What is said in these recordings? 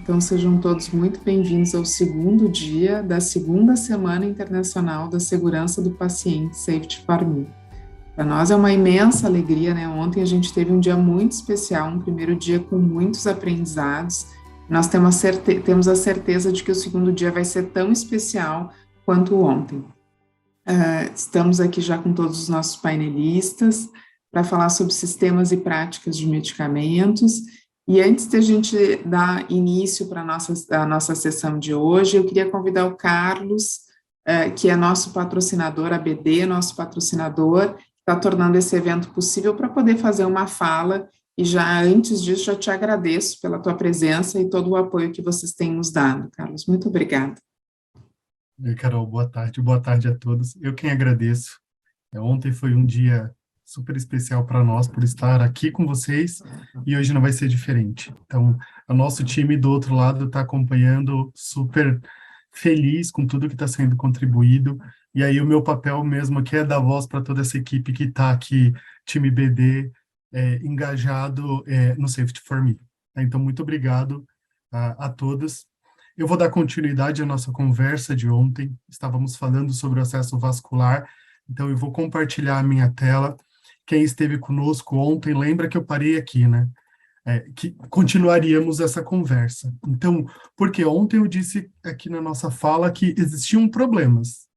Então, sejam todos muito bem-vindos ao segundo dia da segunda Semana Internacional da Segurança do Paciente, Safety for Me. Para nós é uma imensa alegria, né? Ontem a gente teve um dia muito especial, um primeiro dia com muitos aprendizados. Nós temos a certeza de que o segundo dia vai ser tão especial quanto o ontem. Estamos aqui já com todos os nossos painelistas para falar sobre sistemas e práticas de medicamentos. E antes de a gente dar início para a nossa sessão de hoje, eu queria convidar o Carlos, que é nosso patrocinador, a BD, nosso patrocinador, que está tornando esse evento possível para poder fazer uma fala. E já antes disso, já te agradeço pela tua presença e todo o apoio que vocês têm nos dado, Carlos. Muito obrigada. Oi, Carol, boa tarde a todos. Eu quem agradeço. Ontem foi um dia super especial para nós por estar aqui com vocês e hoje não vai ser diferente. Então, o nosso time do outro lado está acompanhando, super feliz com tudo que está sendo contribuído. E aí o meu papel mesmo aqui é dar voz para toda essa equipe que está aqui, time BD, engajado no Safety for Me. Então, muito obrigado a todos. Eu vou dar continuidade à nossa conversa de ontem. Estávamos falando sobre o acesso vascular, então eu vou compartilhar a minha tela. Quem esteve conosco ontem, lembra que eu parei aqui, né? Que continuaríamos essa conversa. Então, porque ontem eu disse aqui na nossa fala que existiam problemas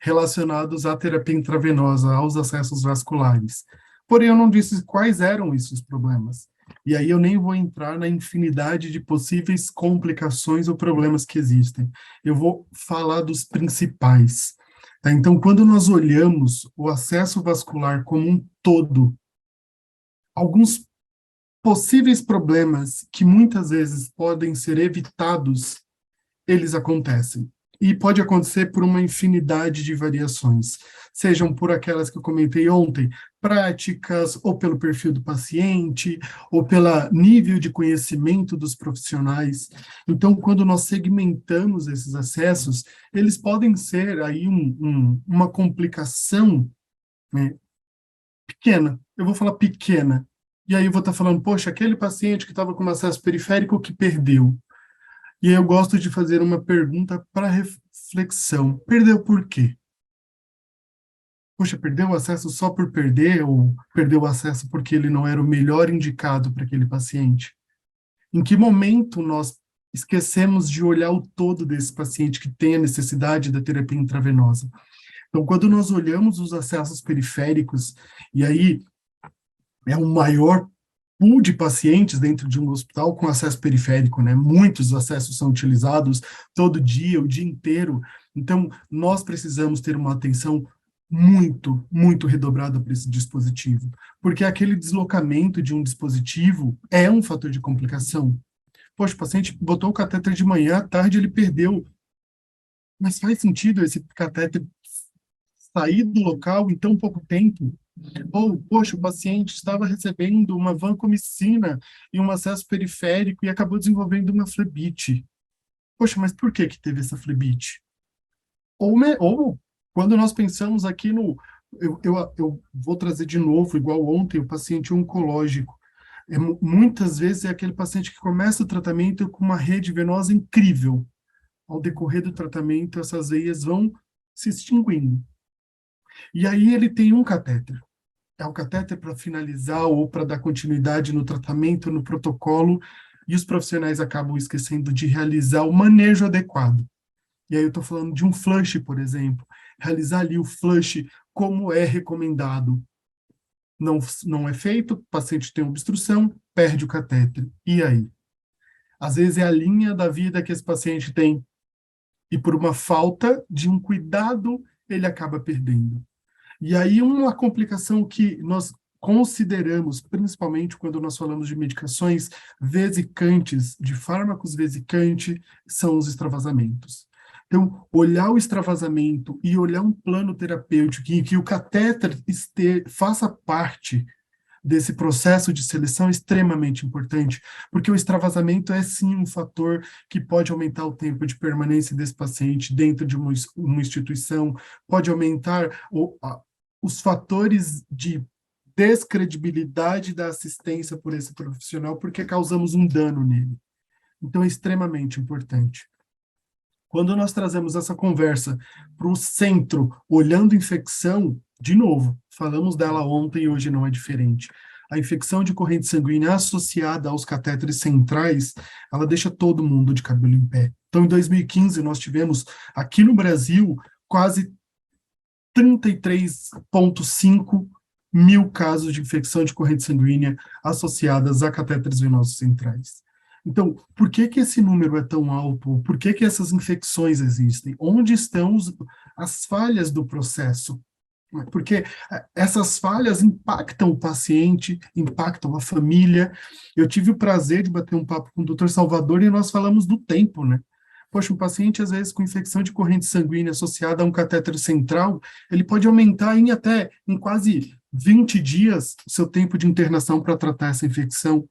relacionados à terapia intravenosa, aos acessos vasculares. Porém, eu não disse quais eram esses problemas. E aí eu nem vou entrar na infinidade de possíveis complicações ou problemas que existem. Eu vou falar dos principais. Tá? Então, quando nós olhamos o acesso vascular como um todo, alguns possíveis problemas que muitas vezes podem ser evitados, eles acontecem. E pode acontecer por uma infinidade de variações, sejam por aquelas que eu comentei ontem, práticas, ou pelo perfil do paciente, ou pelo nível de conhecimento dos profissionais. Então, quando nós segmentamos esses acessos, eles podem ser aí uma complicação, né, pequena. Eu vou falar pequena. E aí eu vou estar falando, poxa, aquele paciente que estava com acesso periférico que perdeu. E eu gosto de fazer uma pergunta para reflexão. Perdeu por quê? Poxa, perdeu o acesso só por perder ou perdeu o acesso porque ele não era o melhor indicado para aquele paciente? Em que momento nós esquecemos de olhar o todo desse paciente que tem a necessidade da terapia intravenosa? Então, quando nós olhamos os acessos periféricos, e aí é o maior pool de pacientes dentro de um hospital com acesso periférico, né? Muitos acessos são utilizados todo dia, o dia inteiro. Então, nós precisamos ter uma atenção muito, muito redobrada para esse dispositivo, porque aquele deslocamento de um dispositivo é um fator de complicação. Poxa, o paciente botou o catéter de manhã, à tarde ele perdeu. Mas faz sentido esse catéter sair do local em tão pouco tempo? Ou, poxa, o paciente estava recebendo uma vancomicina e um acesso periférico e acabou desenvolvendo uma flebite. Poxa, mas por que que teve essa flebite? Ou quando nós pensamos aqui no... Eu vou trazer de novo, igual ontem, o paciente oncológico. Muitas vezes é aquele paciente que começa o tratamento com uma rede venosa incrível. Ao decorrer do tratamento, essas veias vão se extinguindo. E aí ele tem um catéter. É o catéter para finalizar ou para dar continuidade no tratamento, no protocolo, e os profissionais acabam esquecendo de realizar o manejo adequado. E aí eu estou falando de um flush, por exemplo, realizar ali o flush como é recomendado. Não é feito, o paciente tem obstrução, perde o catéter. E aí? Às vezes é a linha da vida que esse paciente tem, e por uma falta de um cuidado, ele acaba perdendo. E aí uma complicação que nós consideramos, principalmente quando nós falamos de medicações vesicantes, de fármacos vesicantes, são os extravasamentos. Então, olhar o extravasamento e olhar um plano terapêutico em que o catéter faça parte desse processo de seleção é extremamente importante, porque o extravasamento é sim um fator que pode aumentar o tempo de permanência desse paciente dentro de uma instituição, pode aumentar os fatores de descredibilidade da assistência por esse profissional, porque causamos um dano nele. Então, é extremamente importante. Quando nós trazemos essa conversa para o centro, olhando infecção, de novo, falamos dela ontem e hoje não é diferente. A infecção de corrente sanguínea associada aos catéteres centrais, ela deixa todo mundo de cabelo em pé. Então, em 2015, nós tivemos, aqui no Brasil, quase 33,5 mil casos de infecção de corrente sanguínea associadas a catéteres venosos centrais. Então, por que que esse número é tão alto? Por que que essas infecções existem? Onde estão as falhas do processo? Porque essas falhas impactam o paciente, impactam a família. Eu tive o prazer de bater um papo com o Dr. Salvador e nós falamos do tempo, né? Poxa, um paciente, às vezes, com infecção de corrente sanguínea associada a um catéter central, ele pode aumentar em quase 20 dias o seu tempo de internação para tratar essa infecção.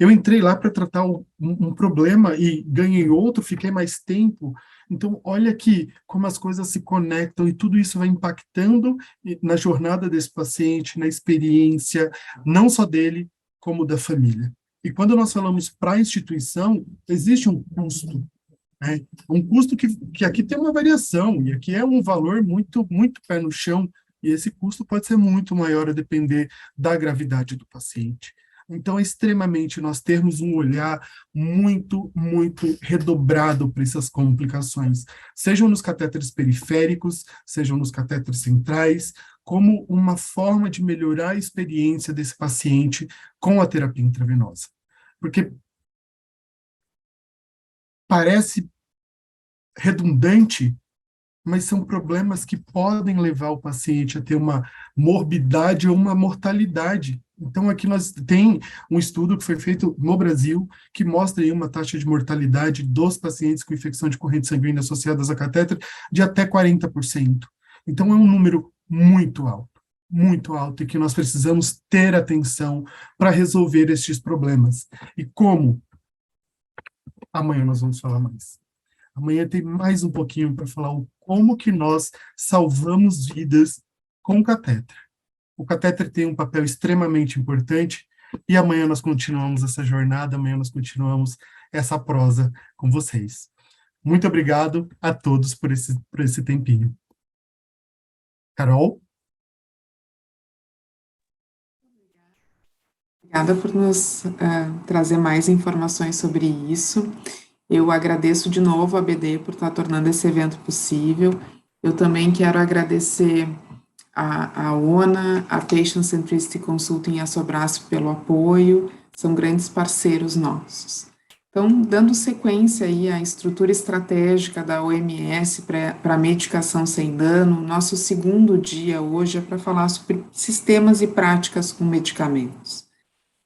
Eu entrei lá para tratar um problema e ganhei outro, fiquei mais tempo. Então, olha aqui como as coisas se conectam e tudo isso vai impactando na jornada desse paciente, na experiência, não só dele, como da família. E quando nós falamos para a instituição, existe um custo, né? Um custo que aqui tem uma variação, e aqui é um valor muito, muito pé no chão, e esse custo pode ser muito maior a depender da gravidade do paciente. Então, é extremamente nós termos um olhar muito, muito redobrado para essas complicações, sejam nos catéteres periféricos, sejam nos catéteres centrais, como uma forma de melhorar a experiência desse paciente com a terapia intravenosa. Porque parece redundante, mas são problemas que podem levar o paciente a ter uma morbidade ou uma mortalidade. Então, aqui nós tem um estudo que foi feito no Brasil que mostra aí uma taxa de mortalidade dos pacientes com infecção de corrente sanguínea associadas a catéter de até 40%. Então, é um número muito alto, e que nós precisamos ter atenção para resolver estes problemas. E como? Amanhã nós vamos falar mais. Amanhã tem mais um pouquinho para falar o como que nós salvamos vidas com o catéter. O catéter tem um papel extremamente importante e amanhã nós continuamos essa jornada, amanhã nós continuamos essa prosa com vocês. Muito obrigado a todos por esse tempinho. Carol? Obrigada por nos trazer mais informações sobre isso. Eu agradeço de novo a BD por estar tornando esse evento possível. Eu também quero agradecer a ONA, a Patient Centricity Consulting e a Sobraço pelo apoio, são grandes parceiros nossos. Então, dando sequência aí à estrutura estratégica da OMS para a medicação sem dano, nosso segundo dia hoje é para falar sobre sistemas e práticas com medicamentos.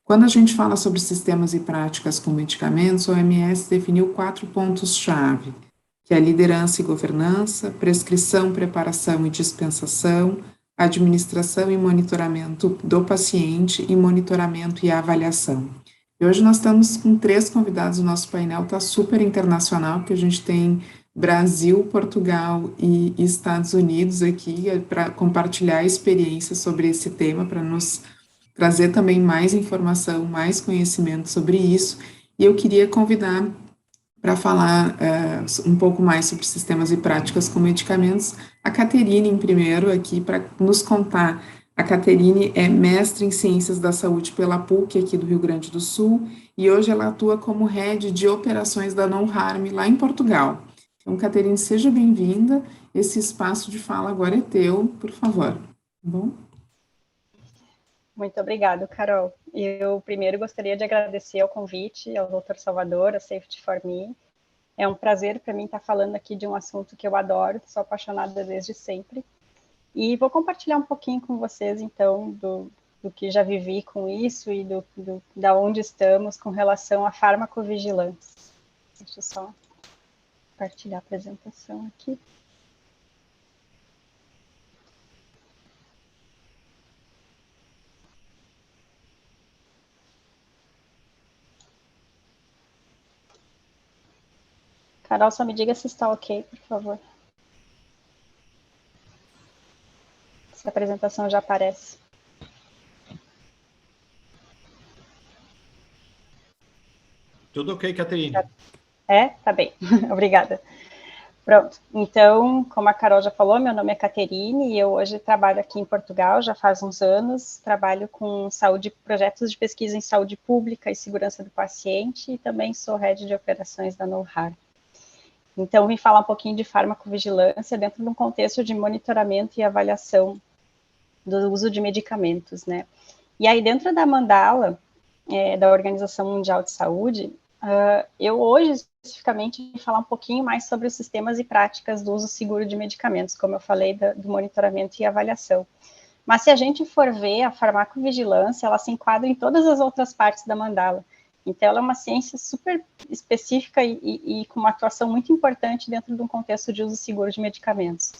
Quando a gente fala sobre sistemas e práticas com medicamentos, a OMS definiu 4 pontos-chave, que é a liderança e governança, prescrição, preparação e dispensação, administração e monitoramento do paciente e monitoramento e avaliação. E hoje nós estamos com 3 convidados, o nosso painel está super internacional, porque a gente tem Brasil, Portugal e Estados Unidos aqui para compartilhar experiências sobre esse tema, para nos trazer também mais informação, mais conhecimento sobre isso. E eu queria convidar para falar um pouco mais sobre sistemas e práticas com medicamentos, a Caterine, em primeiro, aqui, para nos contar. A Caterine é mestre em Ciências da Saúde pela PUC, aqui do Rio Grande do Sul, e hoje ela atua como head de operações da Non Harm, lá em Portugal. Então, Caterine, seja bem-vinda. Esse espaço de fala agora é teu, por favor. Tá bom? Muito obrigada, Carol. Eu primeiro gostaria de agradecer o convite ao Dr. Salvador, a Safety for Me. É um prazer para mim estar falando aqui de um assunto que eu adoro, sou apaixonada desde sempre. E vou compartilhar um pouquinho com vocês, então, do que já vivi com isso e da onde estamos com relação à farmacovigilância. Deixa eu só compartilhar a apresentação aqui. Carol, só me diga se está ok, por favor. Se a apresentação já aparece. Tudo ok, Caterine. Tá bem. Obrigada. Pronto. Então, como a Carol já falou, meu nome é Caterine e eu hoje trabalho aqui em Portugal, já faz uns anos, trabalho com projetos de pesquisa em saúde pública e segurança do paciente e também sou head de operações da Knowhar. Então, vim falar um pouquinho de farmacovigilância dentro de um contexto de monitoramento e avaliação do uso de medicamentos, né? E aí, dentro da mandala da Organização Mundial de Saúde, eu hoje, especificamente, vou falar um pouquinho mais sobre os sistemas e práticas do uso seguro de medicamentos, como eu falei, do monitoramento e avaliação. Mas se a gente for ver, a farmacovigilância, ela se enquadra em todas as outras partes da mandala. Então, ela é uma ciência super específica e com uma atuação muito importante dentro de um contexto de uso seguro de medicamentos.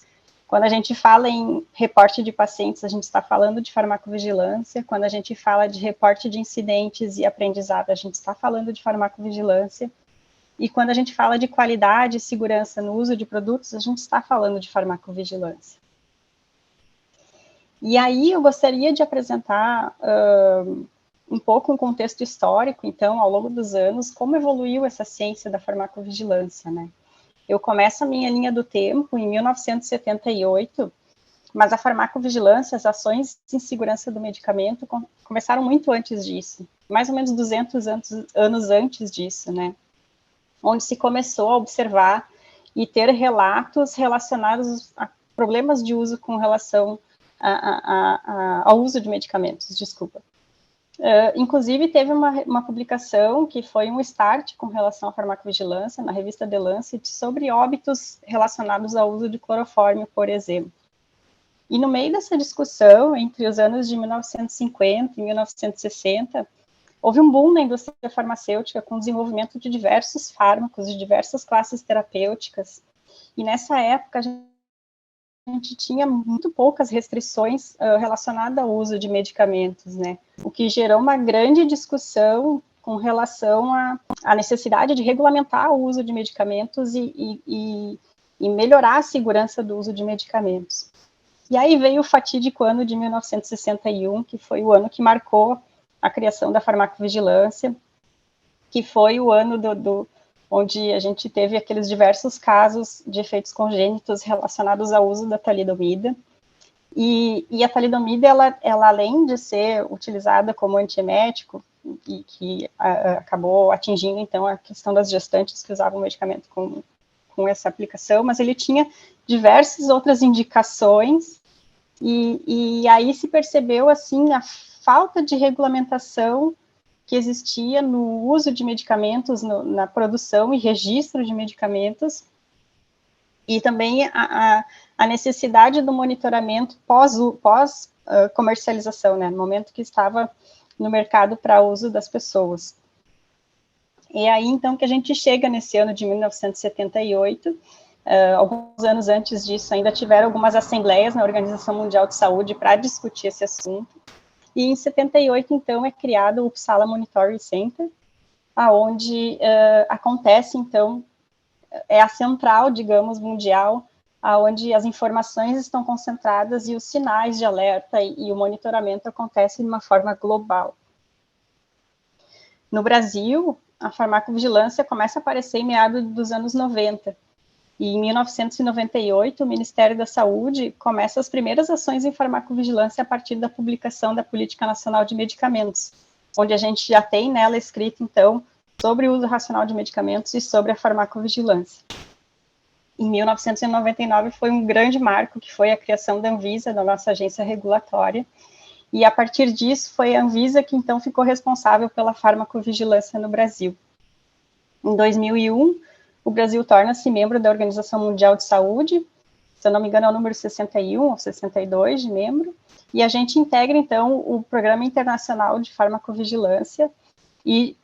Quando a gente fala em reporte de pacientes, a gente está falando de farmacovigilância. Quando a gente fala de reporte de incidentes e aprendizado, a gente está falando de farmacovigilância. E quando a gente fala de qualidade e segurança no uso de produtos, a gente está falando de farmacovigilância. E aí eu gostaria de apresentar um pouco um contexto histórico, então, ao longo dos anos, como evoluiu essa ciência da farmacovigilância, né? Eu começo a minha linha do tempo em 1978, mas a farmacovigilância, as ações em segurança do medicamento começaram muito antes disso, mais ou menos 200 anos antes disso, né? Onde se começou a observar e ter relatos relacionados a problemas de uso com relação ao uso de medicamentos, desculpa. Inclusive, teve uma publicação que foi um start com relação à farmacovigilância, na revista The Lancet, sobre óbitos relacionados ao uso de clorofórmio, por exemplo. E no meio dessa discussão, entre os anos de 1950 e 1960, houve um boom na indústria farmacêutica com o desenvolvimento de diversos fármacos, de diversas classes terapêuticas. E nessa época, a gente tinha muito poucas restrições relacionadas ao uso de medicamentos, né? O que gerou uma grande discussão com relação à necessidade de regulamentar o uso de medicamentos e melhorar a segurança do uso de medicamentos. E aí veio o fatídico ano de 1961, que foi o ano que marcou a criação da farmacovigilância, que foi o ano onde a gente teve aqueles diversos casos de efeitos congênitos relacionados ao uso da talidomida. E a talidomida, ela além de ser utilizada como antiemético, e que acabou atingindo, então, a questão das gestantes que usavam o medicamento com essa aplicação, mas ele tinha diversas outras indicações, e aí se percebeu, assim, a falta de regulamentação que existia no uso de medicamentos, na produção e registro de medicamentos, e também a necessidade do monitoramento pós-comercialização, né, no momento que estava no mercado para uso das pessoas. E aí, então, que a gente chega nesse ano de 1978, alguns anos antes disso, ainda tiveram algumas assembleias na Organização Mundial de Saúde para discutir esse assunto. E em 78, então, é criado o Uppsala Monitoring Center, aonde acontece, então, é a central, digamos, mundial, aonde as informações estão concentradas e os sinais de alerta e o monitoramento acontecem de uma forma global. No Brasil, a farmacovigilância começa a aparecer em meados dos anos 90, e em 1998, o Ministério da Saúde começa as primeiras ações em farmacovigilância a partir da publicação da Política Nacional de Medicamentos, onde a gente já tem nela escrito, então, sobre o uso racional de medicamentos e sobre a farmacovigilância. Em 1999 foi um grande marco, que foi a criação da Anvisa, da nossa agência regulatória, e a partir disso foi a Anvisa que então ficou responsável pela farmacovigilância no Brasil. Em 2001, o Brasil torna-se membro da Organização Mundial de Saúde, se eu não me engano é o número 61 ou 62 de membro, e a gente integra, então, o Programa Internacional de Farmacovigilância, e,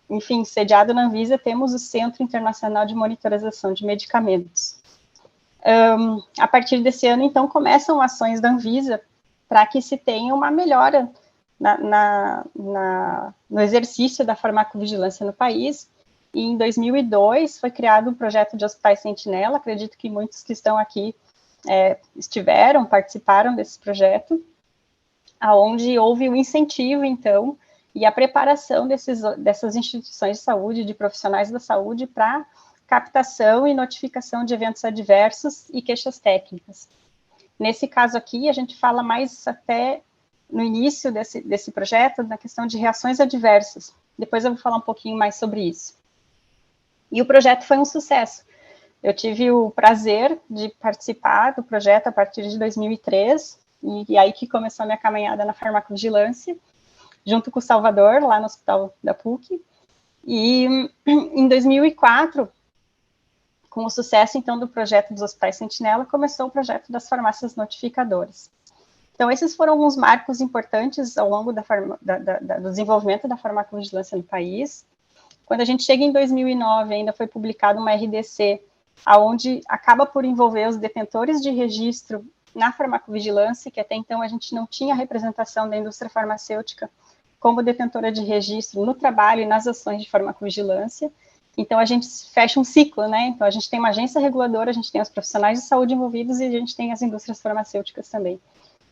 enfim, sediado na Anvisa, temos o Centro Internacional de Monitorização de Medicamentos. A partir desse ano, então, começam ações da Anvisa para que se tenha uma melhora no exercício da farmacovigilância no país. E em 2002 foi criado um projeto de hospitais sentinela, acredito que muitos que estão aqui participaram desse projeto, aonde houve um incentivo, então, e a preparação dessas instituições de saúde, de profissionais da saúde, para captação e notificação de eventos adversos e queixas técnicas. Nesse caso aqui, a gente fala mais até no início desse projeto, na questão de reações adversas. Depois eu vou falar um pouquinho mais sobre isso. E o projeto foi um sucesso. Eu tive o prazer de participar do projeto a partir de 2003, e aí que começou a minha caminhada na farmacovigilância, junto com o Salvador, lá no Hospital da PUC. E em 2004, com o sucesso, então, do projeto dos Hospitais Sentinela, começou o projeto das farmácias notificadoras. Então, esses foram alguns marcos importantes ao longo do desenvolvimento da farmacovigilância no país. Quando a gente chega em 2009, ainda foi publicada uma RDC, onde acaba por envolver os detentores de registro na farmacovigilância, que até então a gente não tinha representação da indústria farmacêutica como detentora de registro no trabalho e nas ações de farmacovigilância. Então, a gente fecha um ciclo, né? Então, a gente tem uma agência reguladora, a gente tem os profissionais de saúde envolvidos e a gente tem as indústrias farmacêuticas também.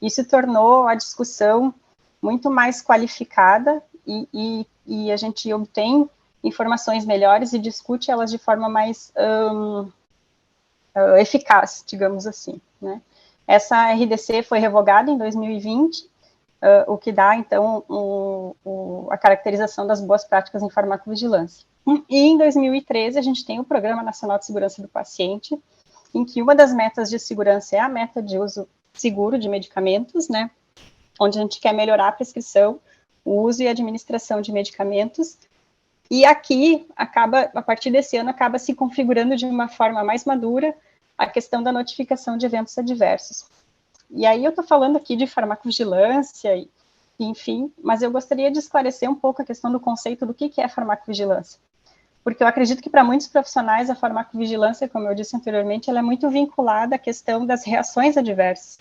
Isso tornou a discussão muito mais qualificada e a gente obtém informações melhores e discute elas de forma mais eficaz, digamos assim, né? Essa RDC foi revogada em 2020, o que dá, então, a caracterização das boas práticas em farmacovigilância. E em 2013, a gente tem o Programa Nacional de Segurança do Paciente, em que uma das metas de segurança é a meta de uso seguro de medicamentos, né? Onde a gente quer melhorar a prescrição, o uso e a administração de medicamentos. E aqui, a partir desse ano, acaba se configurando de uma forma mais madura a questão da notificação de eventos adversos. E aí eu estou falando aqui de farmacovigilância, enfim, mas eu gostaria de esclarecer um pouco a questão do conceito do que é farmacovigilância. Porque eu acredito que para muitos profissionais a farmacovigilância, como eu disse anteriormente, ela é muito vinculada à questão das reações adversas.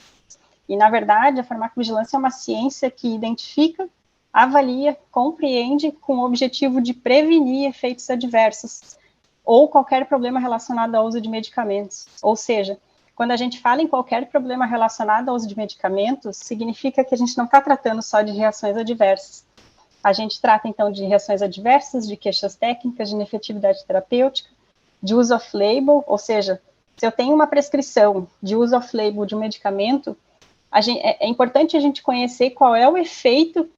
E, na verdade, a farmacovigilância é uma ciência que identifica, avalia, compreende com o objetivo de prevenir efeitos adversos ou qualquer problema relacionado ao uso de medicamentos. Ou seja, quando a gente fala em qualquer problema relacionado ao uso de medicamentos, significa que a gente não está tratando só de reações adversas. A gente trata, então, de reações adversas, de queixas técnicas, de inefetividade terapêutica, de uso off-label, ou seja, se eu tenho uma prescrição de uso off-label de um medicamento, é importante a gente conhecer qual é o efeito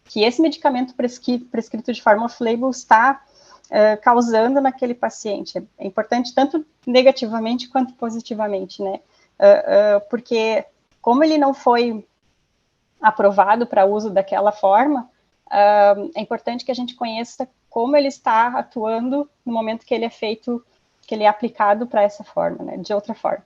que esse medicamento prescrito de forma off-label está causando naquele paciente. É importante tanto negativamente quanto positivamente, né? Porque como ele não foi aprovado para uso daquela forma, é importante que a gente conheça como ele está atuando no momento que ele é feito, que ele é aplicado para essa forma, né? De outra forma.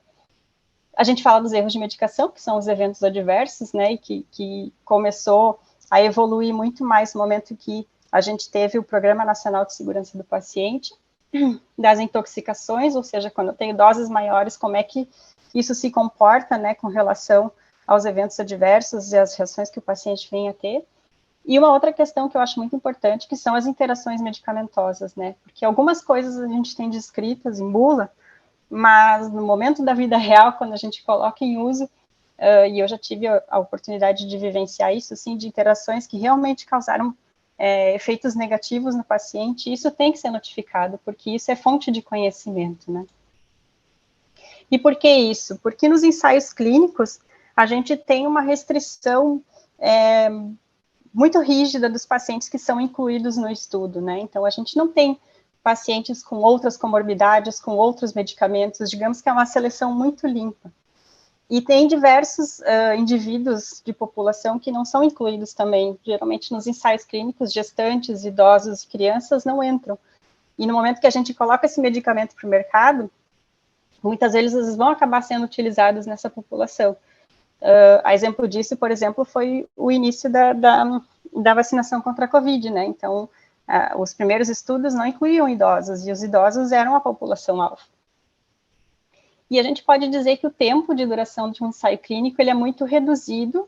A gente fala dos erros de medicação, que são os eventos adversos, né? E que começou a evoluir muito mais no momento que a gente teve o Programa Nacional de Segurança do Paciente, das intoxicações, ou seja, quando eu tenho doses maiores, como é que isso se comporta, né, com relação aos eventos adversos e às reações que o paciente vem a ter. E uma outra questão que eu acho muito importante, que são as interações medicamentosas, né, porque algumas coisas a gente tem descritas em bula, mas no momento da vida real, quando a gente coloca em uso, e eu já tive a oportunidade de vivenciar isso, assim, de interações que realmente causaram efeitos negativos no paciente, isso tem que ser notificado, porque isso é fonte de conhecimento, né? E por que isso? Porque nos ensaios clínicos, a gente tem uma restrição muito rígida dos pacientes que são incluídos no estudo, né? Então, a gente não tem pacientes com outras comorbidades, com outros medicamentos, digamos que é uma seleção muito limpa. E tem diversos indivíduos de população que não são incluídos também. Geralmente, nos ensaios clínicos, gestantes, idosos, crianças não entram. E no momento que a gente coloca esse medicamento para o mercado, muitas vezes eles vão acabar sendo utilizados nessa população. A exemplo disso, por exemplo, foi o início da vacinação contra a Covid, né? Então, os primeiros estudos não incluíam idosos, e os idosos eram a população-alvo. E a gente pode dizer que o tempo de duração de um ensaio clínico ele é muito reduzido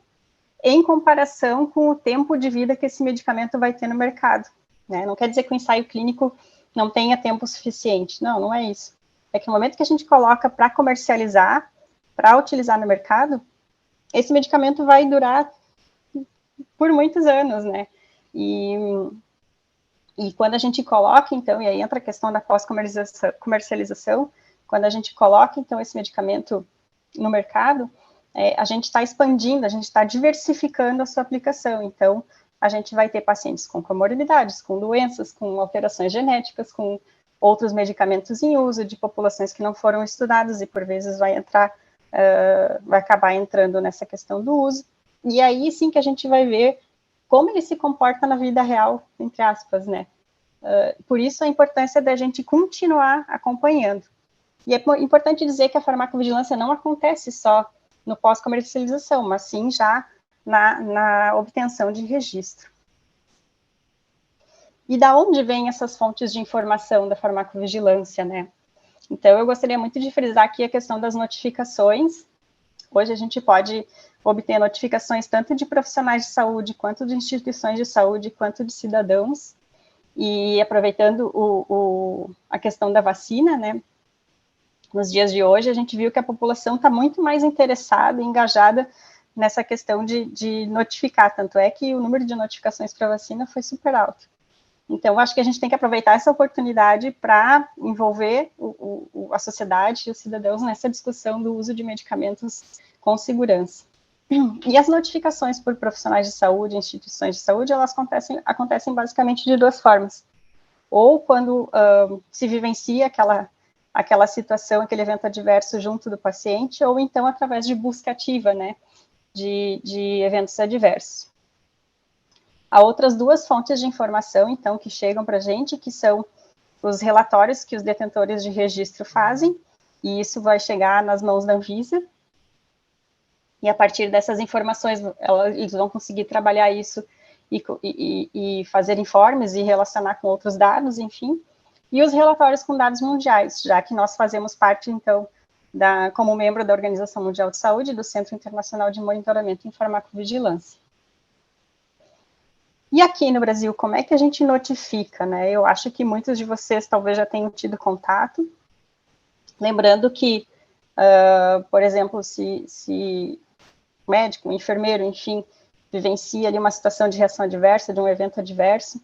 em comparação com o tempo de vida que esse medicamento vai ter no mercado, né? Não quer dizer que o ensaio clínico não tenha tempo suficiente, não é isso. É que no momento que a gente coloca para comercializar, para utilizar no mercado, esse medicamento vai durar por muitos anos, né? E quando a gente coloca, então, e aí entra a questão da pós-comercialização, quando a gente coloca, então, esse medicamento no mercado, a gente está expandindo, a gente está diversificando a sua aplicação. Então, a gente vai ter pacientes com comorbidades, com doenças, com alterações genéticas, com outros medicamentos em uso, de populações que não foram estudadas e, por vezes, vai acabar entrando nessa questão do uso. E aí, sim, que a gente vai ver como ele se comporta na vida real, entre aspas, né? Por isso, a importância da gente continuar acompanhando. E é importante dizer que a farmacovigilância não acontece só no pós-comercialização, mas sim já na obtenção de registro. E da onde vêm essas fontes de informação da farmacovigilância, né? Então, eu gostaria muito de frisar aqui a questão das notificações. Hoje a gente pode obter notificações tanto de profissionais de saúde, quanto de instituições de saúde, quanto de cidadãos. E aproveitando a questão da vacina, né? Nos dias de hoje, a gente viu que a população está muito mais interessada e engajada nessa questão de notificar, tanto é que o número de notificações para vacina foi super alto. Então, acho que a gente tem que aproveitar essa oportunidade para envolver a sociedade e os cidadãos nessa discussão do uso de medicamentos com segurança. E as notificações por profissionais de saúde, instituições de saúde, elas acontecem basicamente de duas formas. Ou quando se vivencia aquela situação, aquele evento adverso junto do paciente, ou então através de busca ativa, né, de eventos adversos. Há outras duas fontes de informação, então, que chegam para a gente, que são os relatórios que os detentores de registro fazem, e isso vai chegar nas mãos da Anvisa, e a partir dessas informações, eles vão conseguir trabalhar isso e fazer informes e relacionar com outros dados, enfim, e os relatórios com dados mundiais, já que nós fazemos parte, então, como membro da Organização Mundial de Saúde, do Centro Internacional de Monitoramento em Farmacovigilância. E aqui no Brasil, como é que a gente notifica, né? Eu acho que muitos de vocês talvez já tenham tido contato. Lembrando que, por exemplo, se o médico, o enfermeiro, enfim, vivencia ali uma situação de reação adversa, de um evento adverso,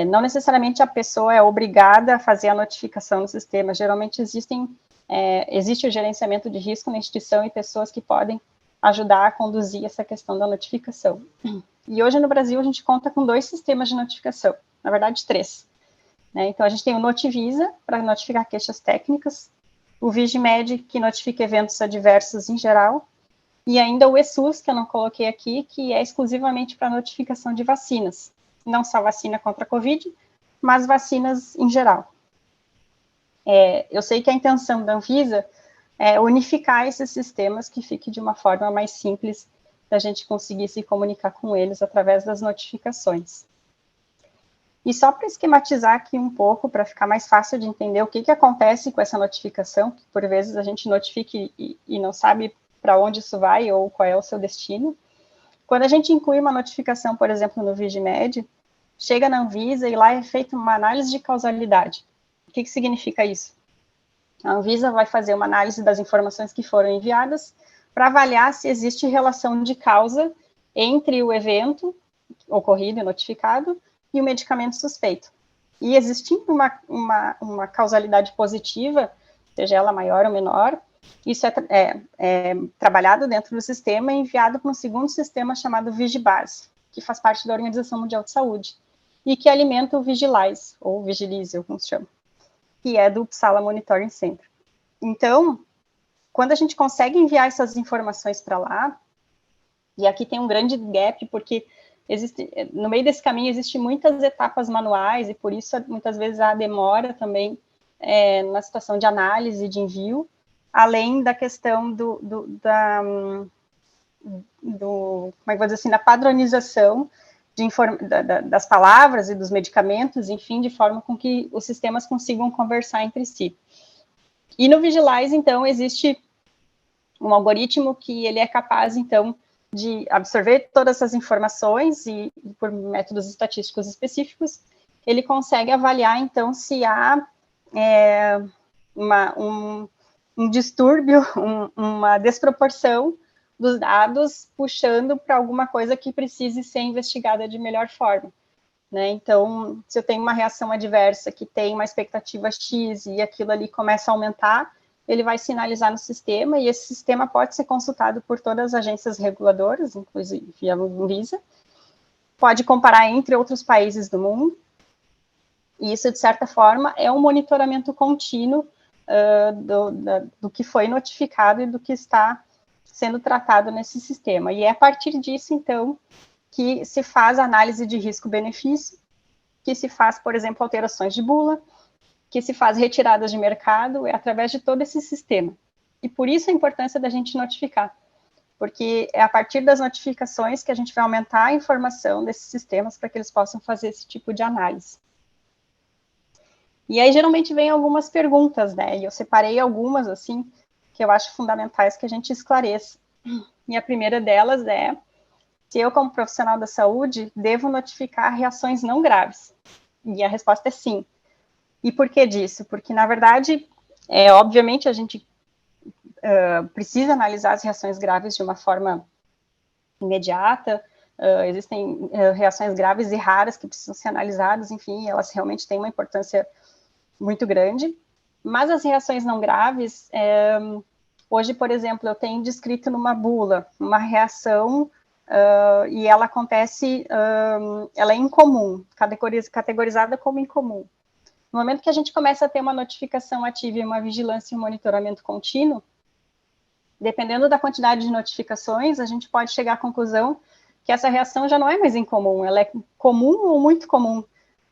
não necessariamente a pessoa é obrigada a fazer a notificação no sistema. Geralmente existe o gerenciamento de risco na instituição e pessoas que podem ajudar a conduzir essa questão da notificação. E hoje no Brasil a gente conta com 2 sistemas de notificação, na verdade 3. Né? Então a gente tem o Notivisa, para notificar queixas técnicas, o Vigimed, que notifica eventos adversos em geral, e ainda o ESUS, que eu não coloquei aqui, que é exclusivamente para notificação de vacinas, não só vacina contra a Covid, mas vacinas em geral. Eu sei que a intenção da Anvisa é unificar esses sistemas, que fique de uma forma mais simples da gente conseguir se comunicar com eles através das notificações. E só para esquematizar aqui um pouco, para ficar mais fácil de entender o que acontece com essa notificação, que por vezes a gente notifica e não sabe para onde isso vai ou qual é o seu destino. Quando a gente inclui uma notificação, por exemplo, no Vigimed, chega na Anvisa e lá é feita uma análise de causalidade. O que significa isso? A Anvisa vai fazer uma análise das informações que foram enviadas para avaliar se existe relação de causa entre o evento ocorrido e notificado e o medicamento suspeito. E existindo uma causalidade positiva, seja ela maior ou menor, isso é trabalhado dentro do sistema e enviado para um segundo sistema chamado Vigibase, que faz parte da Organização Mundial de Saúde, e que alimenta o Vigilize, ou Vigilize, como se chama, que é do Uppsala Monitoring Center. Então, quando a gente consegue enviar essas informações para lá, e aqui tem um grande gap, porque no meio desse caminho existem muitas etapas manuais, e por isso muitas vezes há demora também na situação de análise, de envio, além da questão como é que vou dizer assim, da padronização das palavras e dos medicamentos, enfim, de forma com que os sistemas consigam conversar entre si. E no Vigilize, então, existe um algoritmo que ele é capaz, então, de absorver todas essas informações e por métodos estatísticos específicos, ele consegue avaliar, então, se há um distúrbio, uma desproporção dos dados, puxando para alguma coisa que precise ser investigada de melhor forma, né? Então, se eu tenho uma reação adversa que tem uma expectativa X e aquilo ali começa a aumentar, ele vai sinalizar no sistema, e esse sistema pode ser consultado por todas as agências reguladoras, inclusive a Anvisa, pode comparar entre outros países do mundo, e isso, de certa forma, é um monitoramento contínuo do que foi notificado e do que está sendo tratado nesse sistema. E é a partir disso, então, que se faz análise de risco-benefício, que se faz, por exemplo, alterações de bula, que se faz retiradas de mercado, é através de todo esse sistema. E por isso a importância da gente notificar, porque é a partir das notificações que a gente vai aumentar a informação desses sistemas para que eles possam fazer esse tipo de análise. E aí, geralmente, vem algumas perguntas, né? E eu separei algumas, assim, que eu acho fundamentais que a gente esclareça. E a primeira delas é se eu, como profissional da saúde, devo notificar reações não graves. E a resposta é sim. E por que disso? Porque, na verdade, obviamente, a gente precisa analisar as reações graves de uma forma imediata. Existem reações graves e raras que precisam ser analisadas, enfim, elas realmente têm uma importância muito grande, mas as reações não graves, hoje, por exemplo, eu tenho descrito numa bula uma reação e ela acontece, ela é incomum, categorizada como incomum. No momento que a gente começa a ter uma notificação ativa e uma vigilância e um monitoramento contínuo, dependendo da quantidade de notificações, a gente pode chegar à conclusão que essa reação já não é mais incomum, ela é comum ou muito comum.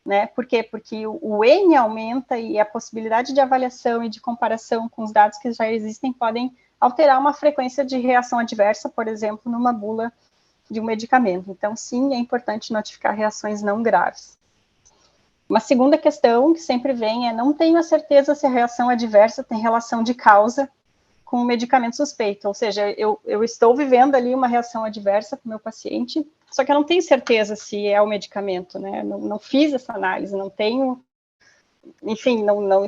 Né? Por quê? Porque o N aumenta e a possibilidade de avaliação e de comparação com os dados que já existem podem alterar uma frequência de reação adversa, por exemplo, numa bula de um medicamento. Então, sim, é importante notificar reações não graves. Uma segunda questão que sempre vem é: não tenho a certeza se a reação adversa tem relação de causa com o medicamento suspeito, ou seja, eu estou vivendo ali uma reação adversa com o meu paciente, só que eu não tenho certeza se é o medicamento, né? Não fiz essa análise, não tenho, enfim, não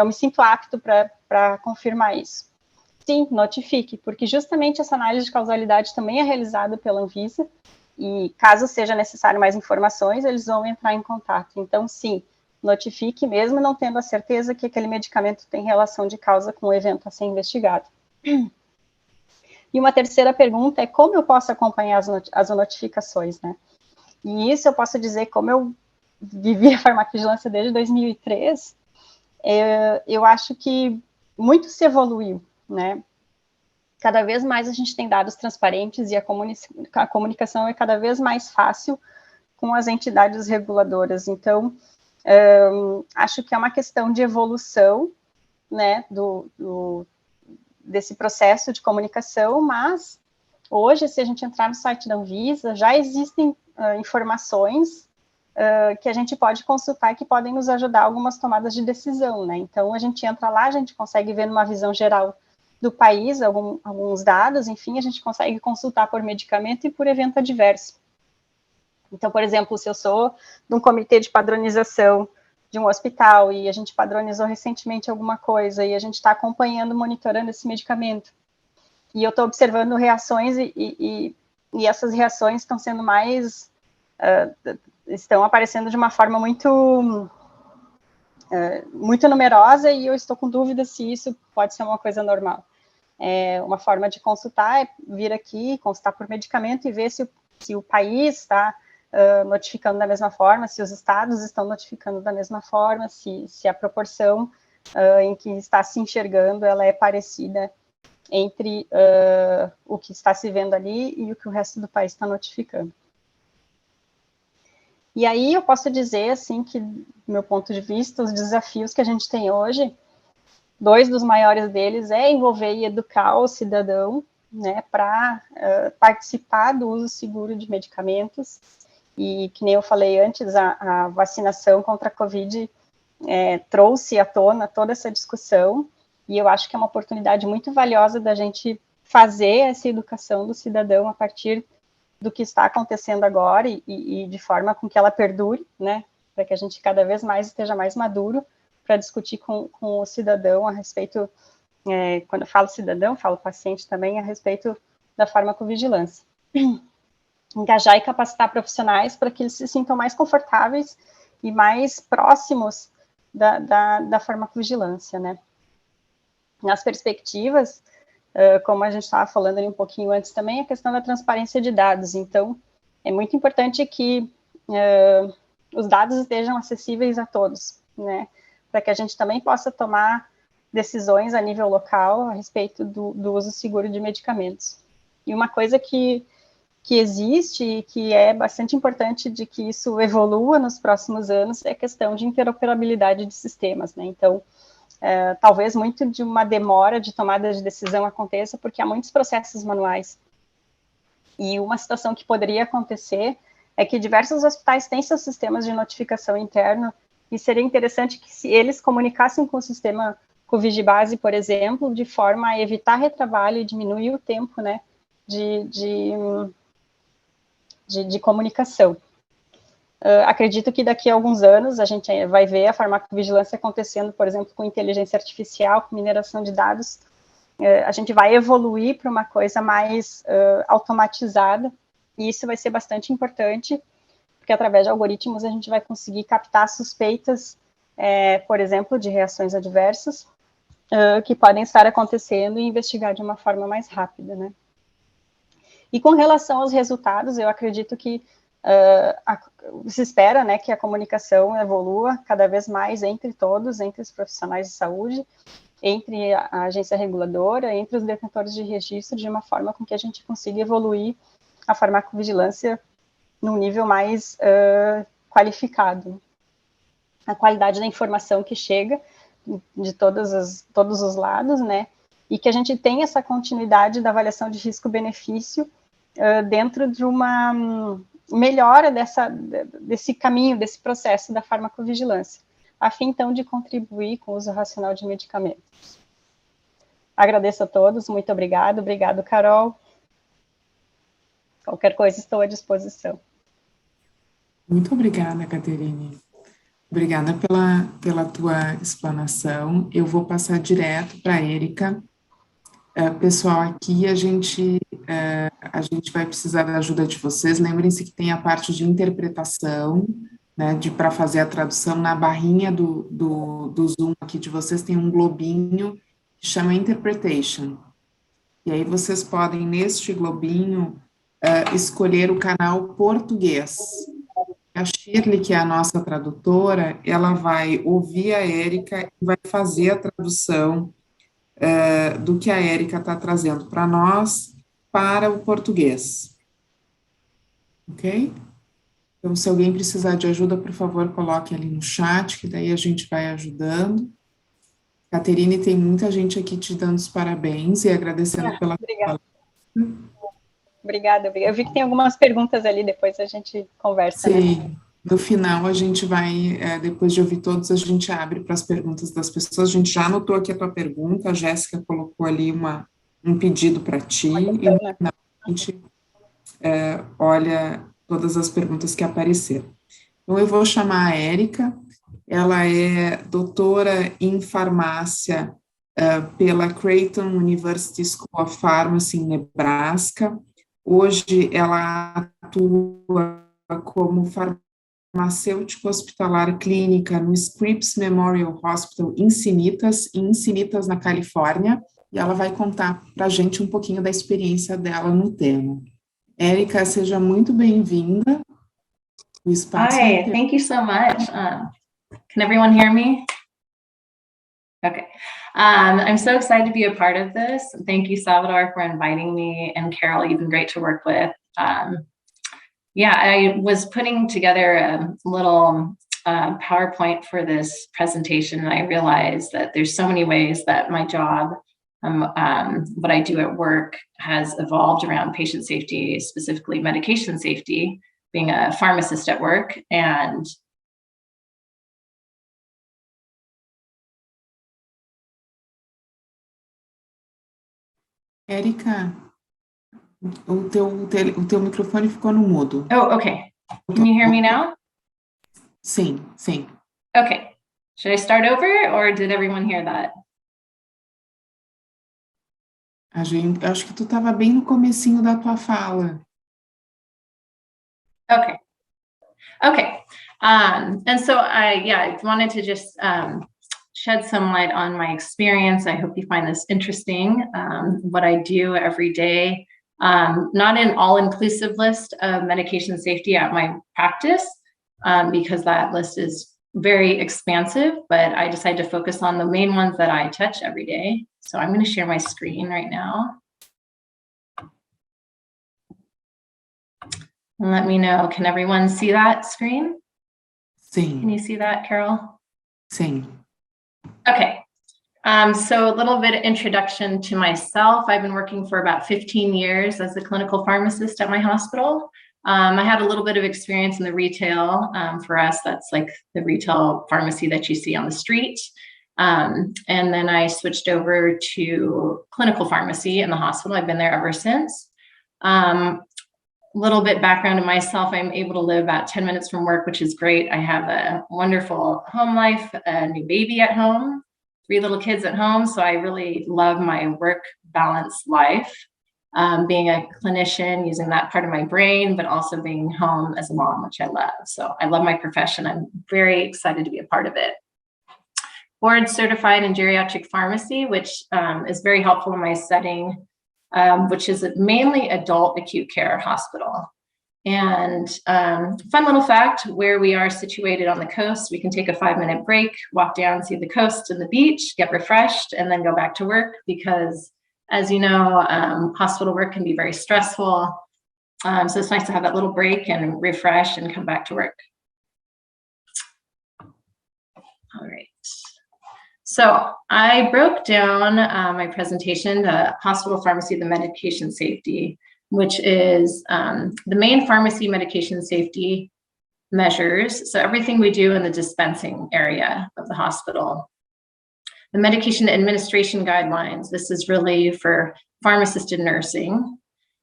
me sinto apto para confirmar isso. Sim, notifique, porque justamente essa análise de causalidade também é realizada pela Anvisa, e caso seja necessário mais informações, eles vão entrar em contato. Então, sim, notifique, mesmo não tendo a certeza que aquele medicamento tem relação de causa com o evento a ser investigado. E uma terceira pergunta é como eu posso acompanhar as notificações, né? E isso eu posso dizer, como eu vivi a farmacovigilância desde 2003, eu acho que muito se evoluiu, né? Cada vez mais a gente tem dados transparentes e a comunicação é cada vez mais fácil com as entidades reguladoras. Então, acho que é uma questão de evolução, né, desse processo de comunicação, mas hoje, se a gente entrar no site da Anvisa, já existem informações que a gente pode consultar e que podem nos ajudar a algumas tomadas de decisão, né? Então, a gente entra lá, a gente consegue ver numa visão geral do país alguns dados, enfim, a gente consegue consultar por medicamento e por evento adverso. Então, por exemplo, se eu sou de um comitê de padronização de um hospital e a gente padronizou recentemente alguma coisa e a gente está acompanhando, monitorando esse medicamento, e eu estou observando reações e essas reações estão sendo mais, estão aparecendo de uma forma muito numerosa, e eu estou com dúvida se isso pode ser uma coisa normal. Uma forma de consultar é vir aqui, consultar por medicamento e ver se o país está notificando da mesma forma, se os estados estão notificando da mesma forma, se a proporção em que está se enxergando ela é parecida entre o que está se vendo ali e o que o resto do país está notificando. E aí eu posso dizer, assim, que, do meu ponto de vista, os desafios que a gente tem hoje, 2 dos maiores deles é envolver e educar o cidadão, né, para participar do uso seguro de medicamentos. E, que nem eu falei antes, a vacinação contra a Covid trouxe à tona toda essa discussão, e eu acho que é uma oportunidade muito valiosa da gente fazer essa educação do cidadão a partir do que está acontecendo agora e de forma com que ela perdure, né, para que a gente cada vez mais esteja mais maduro para discutir com o cidadão a respeito, quando eu falo cidadão, falo paciente também, a respeito da farmacovigilância. Engajar e capacitar profissionais para que eles se sintam mais confortáveis e mais próximos da farmacovigilância, né? Nas perspectivas, como a gente estava falando ali um pouquinho antes também, a questão da transparência de dados. Então, é muito importante que os dados estejam acessíveis a todos, né? Para que a gente também possa tomar decisões a nível local a respeito do uso seguro de medicamentos. E uma coisa que existe e que é bastante importante de que isso evolua nos próximos anos é a questão de interoperabilidade de sistemas, né? Então, talvez muito de uma demora de tomada de decisão aconteça porque há muitos processos manuais. E uma situação que poderia acontecer é que diversos hospitais têm seus sistemas de notificação interno e seria interessante que se eles comunicassem com o sistema Covigibase, por exemplo, de forma a evitar retrabalho e diminuir o tempo, né, de comunicação. Acredito que daqui a alguns anos a gente vai ver a farmacovigilância acontecendo, por exemplo, com inteligência artificial, com mineração de dados. A gente vai evoluir para uma coisa mais automatizada, e isso vai ser bastante importante, porque através de algoritmos a gente vai conseguir captar suspeitas, por exemplo, de reações adversas, que podem estar acontecendo e investigar de uma forma mais rápida, né? E com relação aos resultados, eu acredito que se espera, né, que a comunicação evolua cada vez mais entre todos, entre os profissionais de saúde, entre a agência reguladora, entre os detentores de registro, de uma forma com que a gente consiga evoluir a farmacovigilância num nível mais qualificado. A qualidade da informação que chega de todos os lados, né, e que a gente tenha essa continuidade da avaliação de risco-benefício dentro de uma melhora desse caminho, desse processo da farmacovigilância, a fim, então, de contribuir com o uso racional de medicamentos. Agradeço a todos, muito obrigado, Carol. Qualquer coisa, estou à disposição. Muito obrigada, Caterine. Obrigada pela tua explanação. Eu vou passar direto para a Érica. Pessoal, aqui a gente vai precisar da ajuda de vocês. Lembrem-se que tem a parte de interpretação, né, para fazer a tradução. Na barrinha do Zoom aqui de vocês tem um globinho que chama Interpretation. E aí vocês podem, neste globinho, escolher o canal português. A Shirley, que é a nossa tradutora, ela vai ouvir a Érica e vai fazer a tradução do que a Érica está trazendo para nós, para o português. Ok? Então, se alguém precisar de ajuda, por favor, coloque ali no chat, que daí a gente vai ajudando. Caterine, tem muita gente aqui te dando os parabéns e agradecendo pela... Obrigada. Eu vi que tem algumas perguntas ali, depois a gente conversa. Sim, né? No final a gente vai, depois de ouvir todos, a gente abre para as perguntas das pessoas. A gente já anotou aqui a tua pergunta, a Jéssica colocou ali um pedido para ti, e no final a gente olha todas as perguntas que apareceram. Então, eu vou chamar a Érica, ela é doutora em farmácia pela Creighton University School of Pharmacy em Nebraska. Hoje ela atua como farmacêutica hospitalar clínica no Scripps Memorial Hospital em Encinitas, na Califórnia, e ela vai contar para a gente um pouquinho da experiência dela no tema. Érica, seja muito bem-vinda. O espaço Hi, thank you so much. Can everyone hear me? Okay. I'm so excited to be a part of this. Thank you, Salvador, for inviting me, and Carol, you've been great to work with. Yeah, I was putting together a little PowerPoint for this presentation, and I realized that there's so many ways that my job, what I do at work, has evolved around patient safety, specifically medication safety, being a pharmacist at work. And Érica, o teu microfone ficou no mudo. oh, okay. Can you hear me now? Sim, sim. Okay. Should I start over, or did everyone hear that? Acho que tu estava bem no comecinho da tua fala. Okay. Okay. And so I wanted to just shed some light on my experience. I hope you find this interesting, what I do every day. Not an all-inclusive list of medication safety at my practice, because that list is very expansive, but I decided to focus on the main ones that I touch every day. So I'm going to share my screen right now. And let me know, can everyone see that screen? Can you see that, Carol? Sim. Okay. So a little bit of introduction to myself. I've been working for about 15 years as a clinical pharmacist at my hospital. I had a little bit of experience in the retail. For us, that's like the retail pharmacy that you see on the street. And then I switched over to clinical pharmacy in the hospital. I've been there ever since. Little bit background to myself. I'm able to live about 10 minutes from work, which is great. I have a wonderful home life, a new baby at home, 3 little kids at home. So I really love my work balance life, being a clinician, using that part of my brain, but also being home as a mom, which I love. So I love my profession. I'm very excited to be a part of it. Board certified in geriatric pharmacy, which is very helpful in my setting, which is mainly adult acute care hospital. And fun little fact, where we are situated on the coast, we can take a 5-minute break, walk down, see the coast and the beach, get refreshed, and then go back to work because, as you know, hospital work can be very stressful. So it's nice to have that little break and refresh and come back to work. All right. So I broke down my presentation to hospital pharmacy, the medication safety, which is the main pharmacy medication safety measures. So everything we do in the dispensing area of the hospital. The medication administration guidelines. This is really for pharmacists and nursing.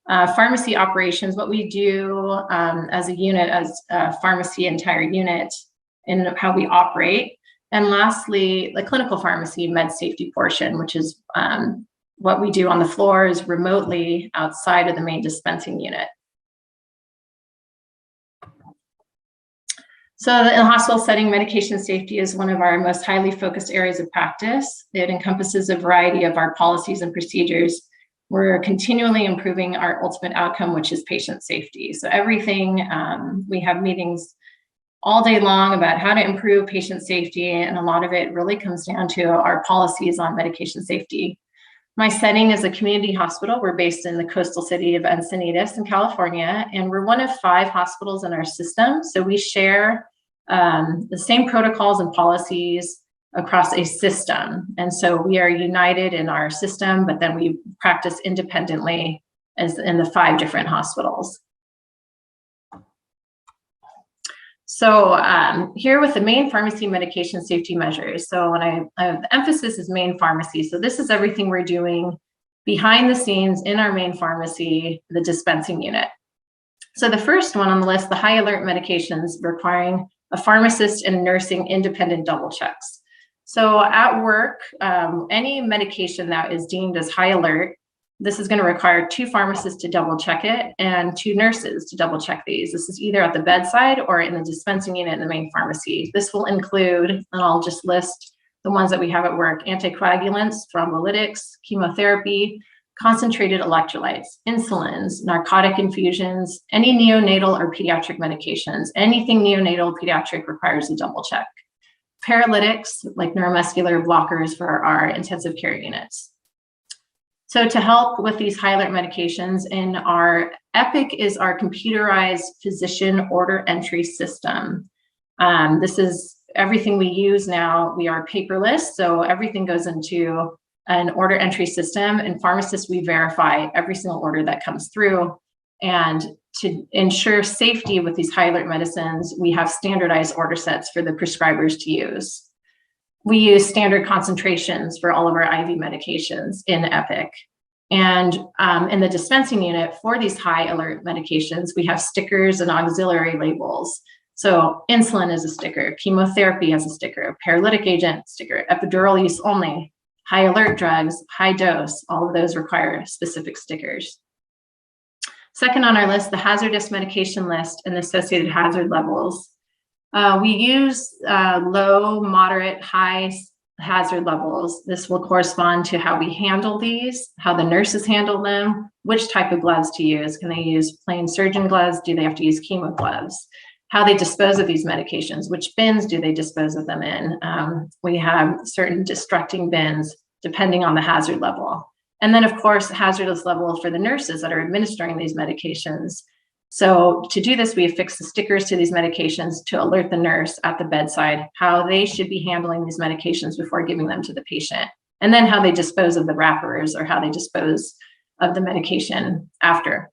Pharmacy operations, what we do as a unit, as a pharmacy entire unit, and how we operate. And lastly, the clinical pharmacy med safety portion, which is what we do on the floors remotely outside of the main dispensing unit. So in the hospital setting, medication safety is one of our most highly focused areas of practice. It encompasses a variety of our policies and procedures. We're continually improving our ultimate outcome, which is patient safety. So everything, we have meetings all day long about how to improve patient safety, and a lot of it really comes down to our policies on medication safety. My setting is a community hospital. We're based in the coastal city of Encinitas in California, and we're one of 5 hospitals in our system. So we share the same protocols and policies across a system. And so we are united in our system, but then we practice independently as in the 5 different hospitals. So here with the main pharmacy medication safety measures. So when the emphasis is main pharmacy. So this is everything we're doing behind the scenes in our main pharmacy, the dispensing unit. So the first one on the list, the high alert medications requiring a pharmacist and nursing independent double checks. So at work, any medication that is deemed as high alert, this is going to require 2 pharmacists to double check it and 2 nurses to double check these. This is either at the bedside or in the dispensing unit in the main pharmacy. This will include, and I'll just list the ones that we have at work: anticoagulants, thrombolytics, chemotherapy, concentrated electrolytes, insulins, narcotic infusions, any neonatal or pediatric medications. Anything neonatal pediatric requires a double check. Paralytics, like neuromuscular blockers for our intensive care units. So to help with these high alert medications, in our Epic is our computerized physician order entry system. This is everything we use now. We are paperless, so everything goes into an order entry system, and pharmacists, we verify every single order that comes through. And to ensure safety with these high alert medicines, we have standardized order sets for the prescribers to use. We use standard concentrations for all of our IV medications in Epic. And in the dispensing unit for these high alert medications, we have stickers and auxiliary labels. So insulin is a sticker, chemotherapy has a sticker, paralytic agent sticker, epidural use only, high alert drugs, high dose, all of those require specific stickers. Second on our list, the hazardous medication list and the associated hazard levels. We use low, moderate, high hazard levels. This will correspond to how we handle these, how the nurses handle them, which type of gloves to use. Can they use plain surgeon gloves? Do they have to use chemo gloves? How they dispose of these medications, which bins do they dispose of them in? We have certain destructing bins depending on the hazard level. And then of course, hazardous level for the nurses that are administering these medications. So to do this, we affix the stickers to these medications to alert the nurse at the bedside how they should be handling these medications before giving them to the patient. And then how they dispose of the wrappers or how they dispose of the medication after.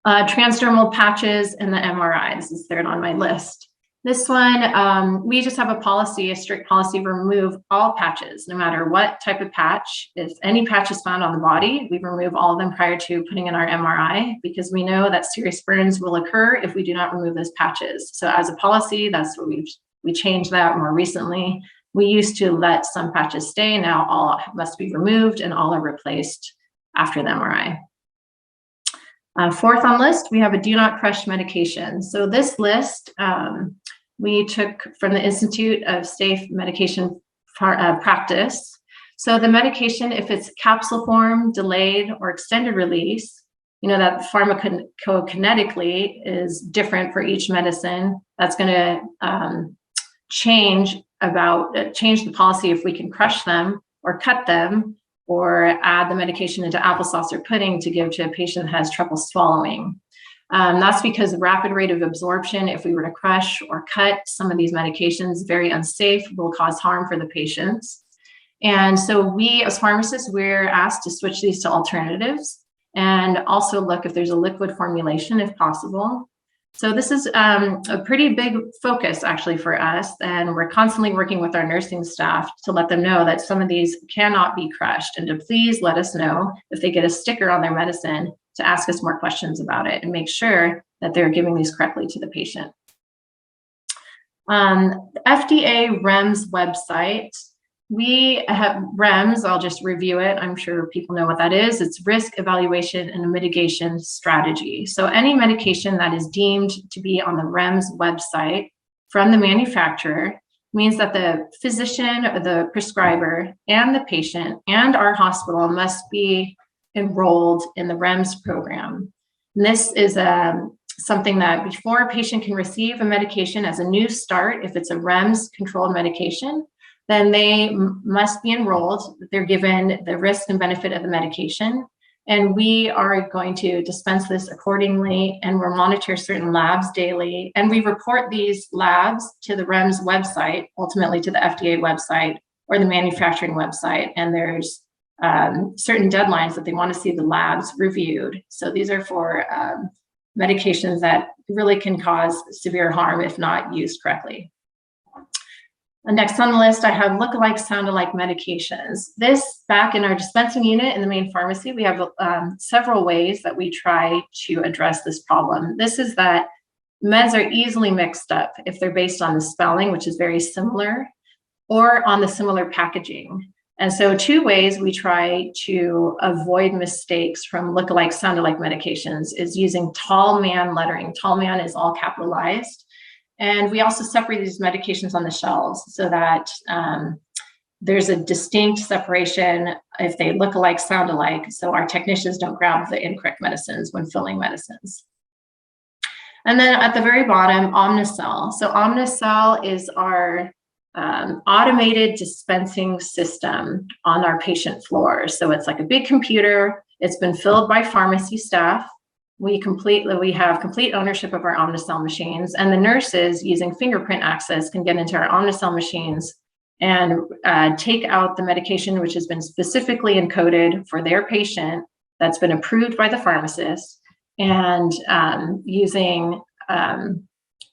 Transdermal patches and the MRI, this is third on my list. This one, we just have a policy, a strict policy, remove all patches, no matter what type of patch. If any patch is found on the body, we remove all of them prior to putting in our MRI, because we know that serious burns will occur if we do not remove those patches. So as a policy, that's what we changed that more recently. We used to let some patches stay, now all must be removed and all are replaced after the MRI. Fourth on list, we have a do not crush medication. So this list we took from the Institute of Safe Medication Practice. So the medication, if it's capsule form, delayed, or extended release, you know that pharmacokinetically is different for each medicine. That's going to change the policy if we can crush them or cut them, or add the medication into applesauce or pudding to give to a patient that has trouble swallowing. That's because the rapid rate of absorption, if we were to crush or cut some of these medications, very unsafe, will cause harm for the patients. And so we, as pharmacists, we're asked to switch these to alternatives and also look if there's a liquid formulation if possible. So this is a pretty big focus actually for us, and we're constantly working with our nursing staff to let them know that some of these cannot be crushed, and to please let us know if they get a sticker on their medicine to ask us more questions about it and make sure that they're giving these correctly to the patient. FDA REMS website. We have REMS, I'll just review it. I'm sure people know what that is. It's risk evaluation and mitigation strategy. So any medication that is deemed to be on the REMS website from the manufacturer means that the physician, the prescriber, and the patient and our hospital must be enrolled in the REMS program. And this is something that before a patient can receive a medication as a new start, if it's a REMS controlled medication, then they must be enrolled. They're given the risk and benefit of the medication. And we are going to dispense this accordingly, and we'll monitor certain labs daily. And we report these labs to the REMS website, ultimately to the FDA website or the manufacturing website. And there's certain deadlines that they want to see the labs reviewed. So these are for medications that really can cause severe harm if not used correctly. Next on the list, I have look-alike, sound-alike medications. This, back in our dispensing unit in the main pharmacy, we have several ways that we try to address this problem. This is that meds are easily mixed up if they're based on the spelling, which is very similar, or on the similar packaging. And so 2 ways we try to avoid mistakes from look-alike, sound-alike medications is using tall man lettering. Tall man is all capitalized. And we also separate these medications on the shelves so that there's a distinct separation if they look alike, sound alike, so our technicians don't grab the incorrect medicines when filling medicines. And then at the very bottom, Omnicell. So Omnicell is our automated dispensing system on our patient floor. So it's like a big computer. It's been filled by pharmacy staff. We have complete ownership of our Omnicell machines, and the nurses using fingerprint access can get into our Omnicell machines and take out the medication which has been specifically encoded for their patient that's been approved by the pharmacist. And using the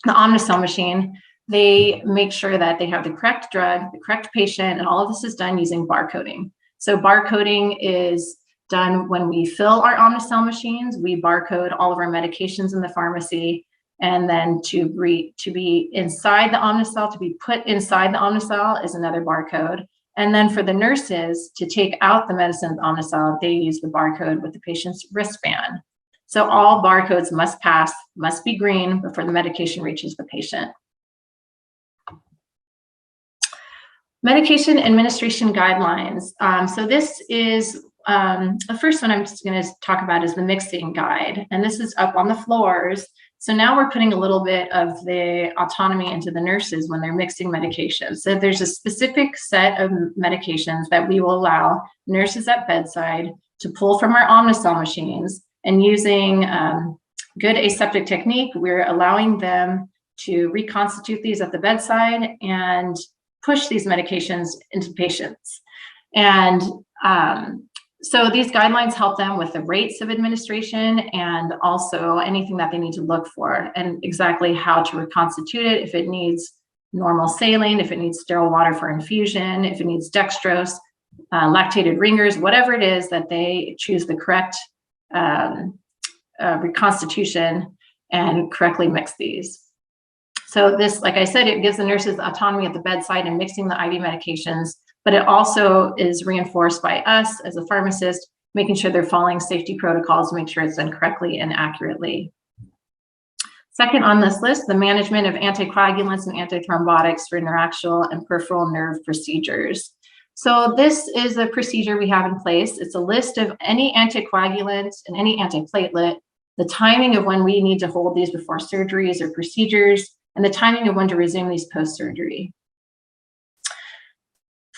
Omnicell machine, they make sure that they have the correct drug, the correct patient, and all of this is done using barcoding. So barcoding is done when we fill our Omnicell machines. We barcode all of our medications in the pharmacy, and then to be inside the Omnicell, to be put inside the Omnicell is another barcode. And then for the nurses to take out the medicine with Omnicell, they use the barcode with the patient's wristband. So all barcodes must pass, must be green before the medication reaches the patient. Medication administration guidelines. So this is the first one I'm just going to talk about is the mixing guide, and this is up on the floors. So now we're putting a little bit of the autonomy into the nurses when they're mixing medications. So there's a specific set of medications that we will allow nurses at bedside to pull from our Omnicell machines, and using good aseptic technique, we're allowing them to reconstitute these at the bedside and push these medications into patients. And so these guidelines help them with the rates of administration and also anything that they need to look for and exactly how to reconstitute it, if it needs normal saline, if it needs sterile water for infusion, if it needs dextrose, lactated ringers, whatever it is that they choose the correct reconstitution and correctly mix these. So this, like I said, it gives the nurses autonomy at the bedside in mixing the IV medications, but it also is reinforced by us as a pharmacist, making sure they're following safety protocols to make sure it's done correctly and accurately. Second on this list, the management of anticoagulants and antithrombotics for neuraxial and peripheral nerve procedures. So this is a procedure we have in place. It's a list of any anticoagulant and any antiplatelet, the timing of when we need to hold these before surgeries or procedures, and the timing of when to resume these post-surgery.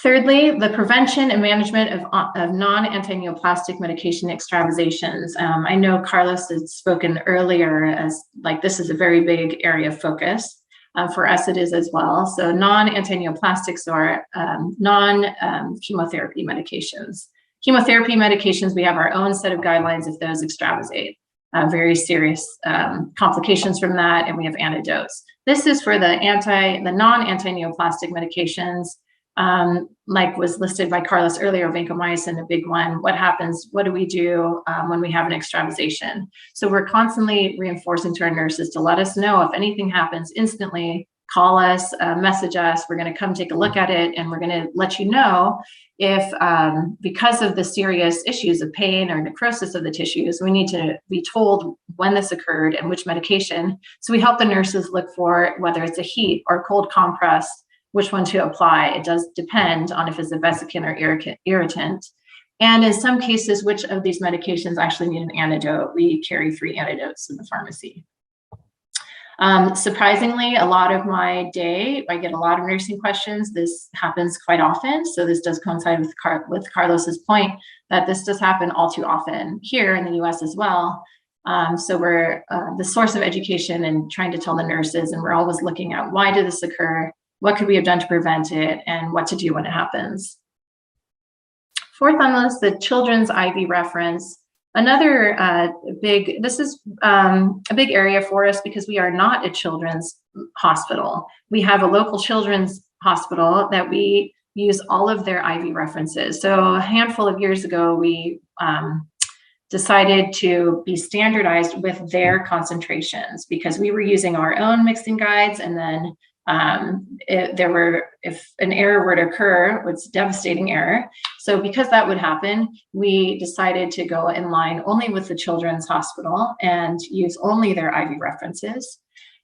Thirdly, the prevention and management of non-antineoplastic medication extravasations. I know Carlos had spoken earlier as like this is a very big area of focus. For us, it is as well. So non-antineoplastics are non-chemotherapy medications. Chemotherapy medications, we have our own set of guidelines if those extravasate. Very serious complications from that, and we have antidotes. This is for the non-antineoplastic medications. Like was listed by Carlos earlier, vancomycin, a big one. What happens? What do we do when we have an extravasation? So we're constantly reinforcing to our nurses to let us know if anything happens instantly, call us, message us. We're going to come take a look at it, and we're going to let you know if because of the serious issues of pain or necrosis of the tissues, we need to be told when this occurred and which medication. So we help the nurses look for whether it's a heat or cold compress, which one to apply. It does depend on if it's a vesicant or irritant. And in some cases, which of these medications actually need an antidote. We carry 3 antidotes in the pharmacy. Surprisingly, a lot of my day, I get a lot of nursing questions. This happens quite often. So this does coincide with Carlos's point that this does happen all too often here in the US as well. So we're the source of education and trying to tell the nurses, and we're always looking at why did this occur? What could we have done to prevent it, and what to do when it happens? Fourth on the list, the children's IV reference. Another this is a big area for us because we are not a children's hospital. We have a local children's hospital that we use all of their IV references. So a handful of years ago, we decided to be standardized with their concentrations because we were using our own mixing guides, and then if an error were to occur, it's a devastating error. So because that would happen, we decided to go in line only with the children's hospital and use only their IV references.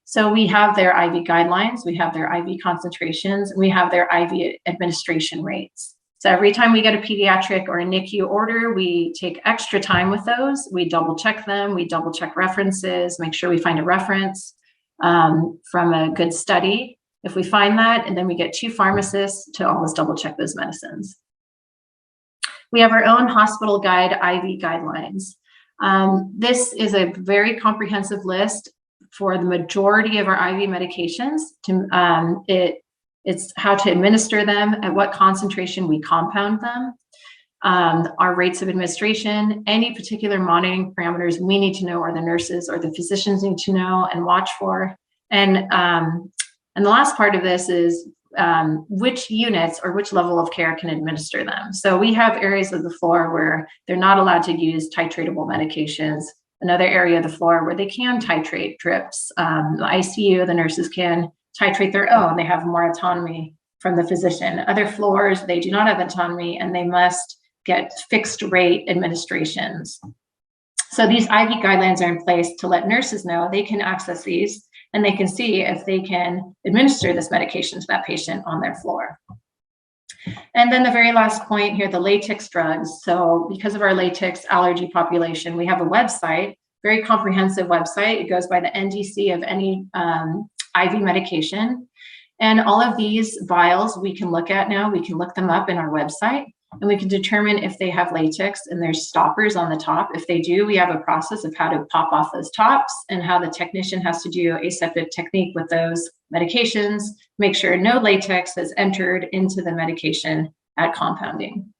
So we have their IV guidelines, we have their IV concentrations, and we have their IV administration rates. So every time we get a pediatric or a NICU order, we take extra time with those. We double check them, we double check references, make sure we find a reference from a good study. If we find that, and then we get 2 pharmacists to always double check those medicines. We have our own hospital guide IV guidelines. This is a very comprehensive list for the majority of our IV medications. It's how to administer them, at what concentration we compound them, our rates of administration, any particular monitoring parameters we need to know, or the nurses or the physicians need to know and watch for. And the last part of this is which units or which level of care can administer them. So we have areas of the floor where they're not allowed to use titratable medications. Another area of the floor where they can titrate drips. The ICU, the nurses can titrate their own. They have more autonomy from the physician. Other floors, they do not have autonomy and they must get fixed rate administrations. So these IV guidelines are in place to let nurses know they can access these and they can see if they can administer this medication to that patient on their floor. And then the very last point here, the latex drugs. So because of our latex allergy population, we have a website, very comprehensive website. It goes by the NDC of any IV medication. And all of these vials we can look at now, we can look them up in our website and we can determine if they have latex and there's stoppers on the top. If they do, we have a process of how to pop off those tops and how the technician has to do aseptic technique with those medications, make sure no latex has entered into the medication at compounding.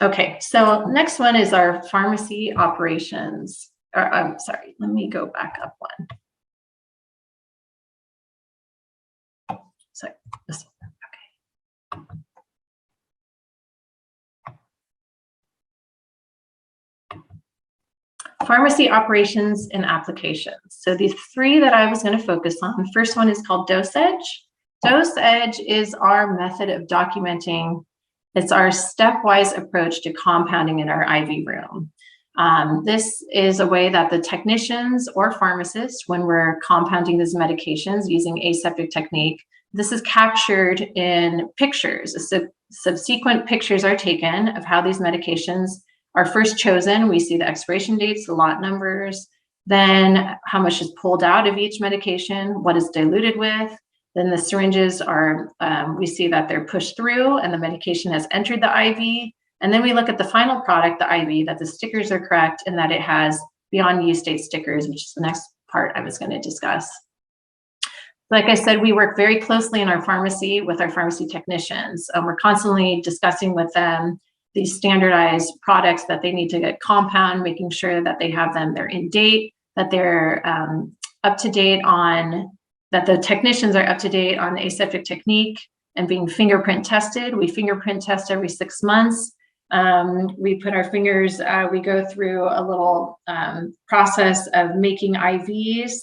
Okay, so next one is our pharmacy operations. I'm sorry, let me go back up one. Sorry, this one, okay. Pharmacy operations and applications. So these three that I was going to focus on. The first one is called DoseEdge. DoseEdge is our method of documenting. It's our stepwise approach to compounding in our IV room. This is a way that the technicians or pharmacists, when we're compounding these medications using aseptic technique, this is captured in pictures. Subsequent pictures are taken of how these medications are first chosen. We see the expiration dates, the lot numbers, then how much is pulled out of each medication, what is diluted with. Then the syringes are, we see that they're pushed through and the medication has entered the IV. And then we look at the final product, the IV, that the stickers are correct and that it has beyond use date stickers, which is the next part I was going to discuss. Like I said, we work very closely in our pharmacy with our pharmacy technicians. We're constantly discussing with them these standardized products that they need to get compound, making sure that they have them, they're in date, that they're up to date on, that the technicians are up to date on the aseptic technique and being fingerprint tested. We fingerprint test every 6 months. We put our fingers, we go through a little process of making IVs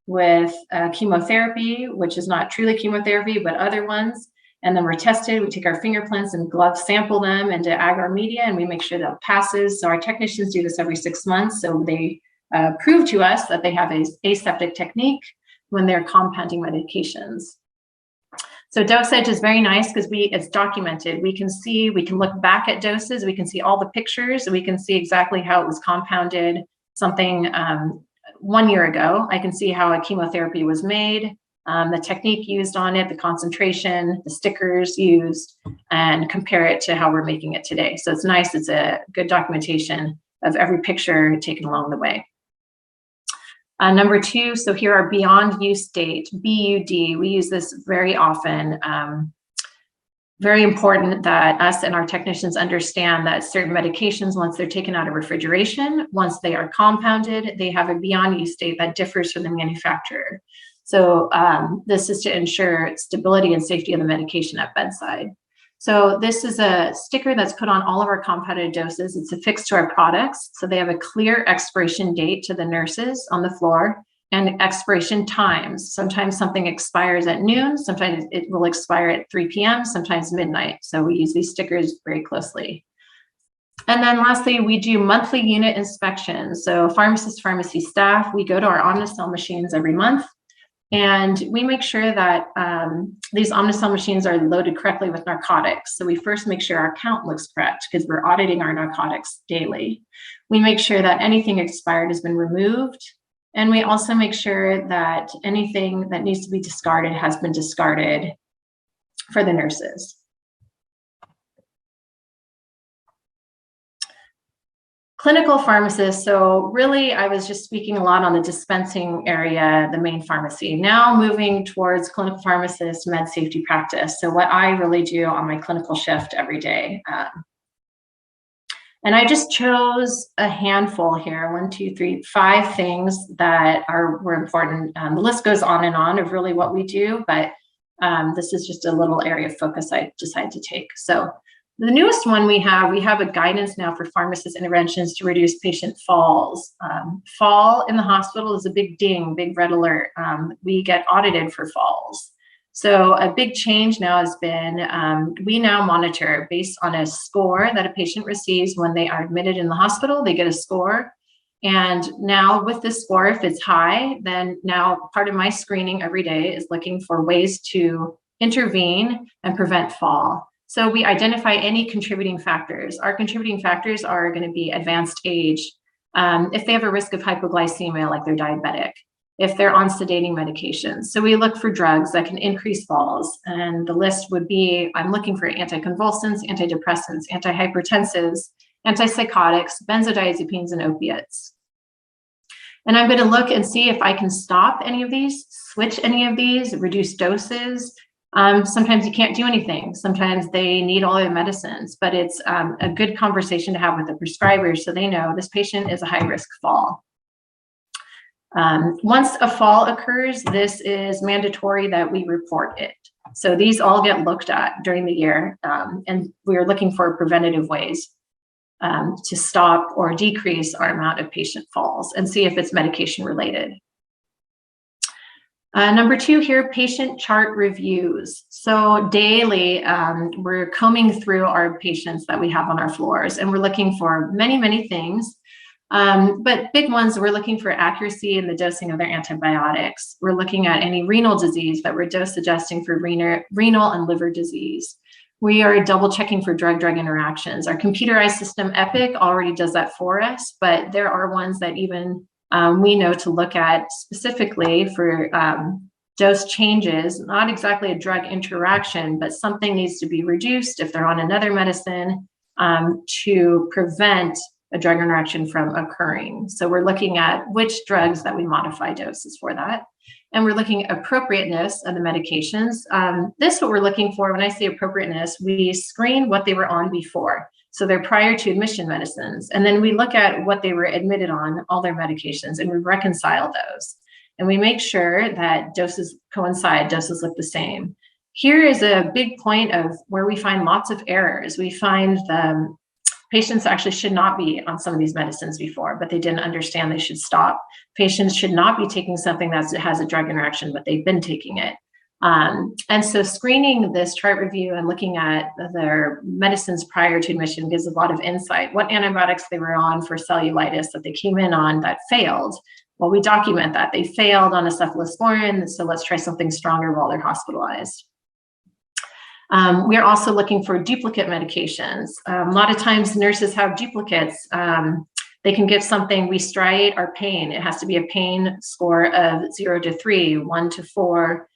with chemotherapy, which is not truly chemotherapy, but other ones. And then we're tested, we take our fingerprints and gloves, sample them into agar media, and we make sure that it passes. So our technicians do this every 6 months. So they prove to us that they have an aseptic technique when they're compounding medications. So DoseEdge is very nice because it's documented. We can see, we can look back at doses, we can see all the pictures, we can see exactly how it was compounded, something 1 year ago. I can see how a chemotherapy was made, the technique used on it, the concentration, the stickers used, and compare it to how we're making it today. So it's nice, it's a good documentation of every picture taken along the way. Number two, so here are beyond use date, BUD. We use this very often. Very important that us and our technicians understand that certain medications, once they're taken out of refrigeration, once they are compounded, they have a beyond use date that differs from the manufacturer. So this is to ensure stability and safety of the medication at bedside. So this is a sticker that's put on all of our compounded doses. It's affixed to our products. So they have a clear expiration date to the nurses on the floor and expiration times. Sometimes something expires at noon. Sometimes it will expire at 3 p.m., sometimes midnight. So we use these stickers very closely. And then lastly, we do monthly unit inspections. So pharmacist, pharmacy staff, we go to our Omnicell machines every month. And we make sure that these Omnicell machines are loaded correctly with narcotics. So we first make sure our count looks correct because we're auditing our narcotics daily. We make sure that anything expired has been removed. And we also make sure that anything that needs to be discarded has been discarded for the nurses. Clinical pharmacist, so really I was just speaking a lot on the dispensing area, the main pharmacy. Now moving towards clinical pharmacist, med safety practice. So what I really do on my clinical shift every day. And I just chose a handful here, 1, 2, 3, 5 things that were important. The list goes on and on of really what we do, but this is just a little area of focus I decided to take. So The newest one we have a guidance now for pharmacist interventions to reduce patient falls. Fall in the hospital is a big ding, big red alert. We get audited for falls. So a big change now has been, we now monitor based on a score that a patient receives when they are admitted in the hospital. They get a score. And now with this score, if it's high, then now part of my screening every day is looking for ways to intervene and prevent fall. So we identify any contributing factors. Our contributing factors are going to be advanced age, if they have a risk of hypoglycemia, like they're diabetic, if they're on sedating medications. So we look for drugs that can increase falls. And the list would be, I'm looking for anticonvulsants, antidepressants, antihypertensives, antipsychotics, benzodiazepines, and opiates. And I'm going to look and see if I can stop any of these, switch any of these, reduce doses. Sometimes you can't do anything. Sometimes they need all their medicines, but it's a good conversation to have with the prescribers so they know this patient is a high-risk fall. Once a fall occurs, this is mandatory that we report it. So these all get looked at during the year, and we're looking for preventative ways to stop or decrease our amount of patient falls and see if it's medication related. Number 2 here, patient chart reviews. So daily, we're combing through our patients that we have on our floors, and we're looking for many, many things. But big ones, we're looking for accuracy in the dosing of their antibiotics. We're looking at any renal disease that we're dose adjusting for renal and liver disease. We are double checking for drug-drug interactions. Our computerized system, Epic, already does that for us, but there are ones that even we know to look at specifically for dose changes, not exactly a drug interaction, but something needs to be reduced if they're on another medicine to prevent a drug interaction from occurring. So we're looking at which drugs that we modify doses for that. And we're looking at appropriateness of the medications. This is what we're looking for. When I say appropriateness, we screen what they were on before. So they're prior to admission medicines. And then we look at what they were admitted on, all their medications, and we reconcile those. And we make sure that doses coincide, doses look the same. Here is a big point of where we find lots of errors. We find the patients actually should not be on some of these medicines before, but they didn't understand they should stop. Patients should not be taking something that has a drug interaction, but they've been taking it. And so screening this chart review and looking at their medicines prior to admission gives a lot of insight. What antibiotics they were on for cellulitis that they came in on that failed. Well, we document that. They failed on a cephalosporin, so let's try something stronger while they're hospitalized. We are also looking for duplicate medications. A lot of times nurses have duplicates. They can give something, we striate our pain. It has to be a pain score of 0 to 3, 1 to 4,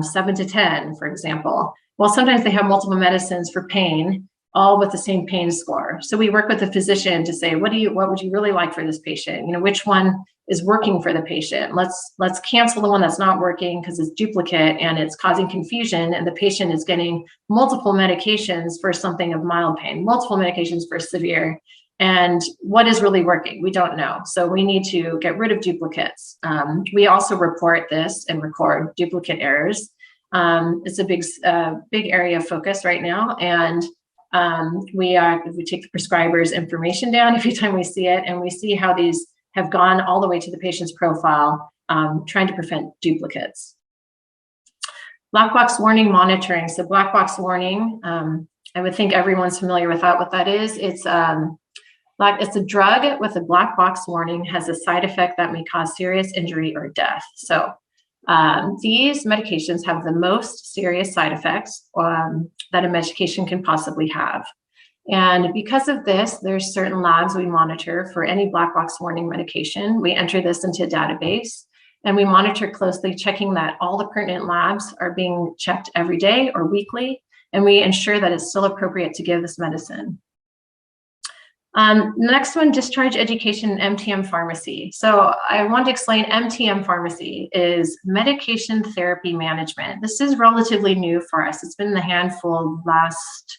7 to 10, for example. Well, sometimes they have multiple medicines for pain, all with the same pain score. So we work with the physician to say, what would you really like for this patient? You know, which one is working for the patient? Let's cancel the one that's not working because it's duplicate and it's causing confusion, and the patient is getting multiple medications for something of mild pain, multiple medications for severe. And what is really working? We don't know. So we need to get rid of duplicates. We also report this and record duplicate errors. It's a big area of focus right now. And we take the prescriber's information down every time we see it, and we see how these have gone all the way to the patient's profile, trying to prevent duplicates. Black box warning monitoring. So black box warning, I would think everyone's familiar with that. What that is, it's a drug with a black box warning, has a side effect that may cause serious injury or death. So these medications have the most serious side effects that a medication can possibly have. And because of this, there's certain labs we monitor for any black box warning medication. We enter this into a database, and we monitor closely, checking that all the pertinent labs are being checked every day or weekly, and we ensure that it's still appropriate to give this medicine. Next one, discharge education and MTM pharmacy. So I want to explain MTM pharmacy is medication therapy management. This is relatively new for us. It's been in the handful last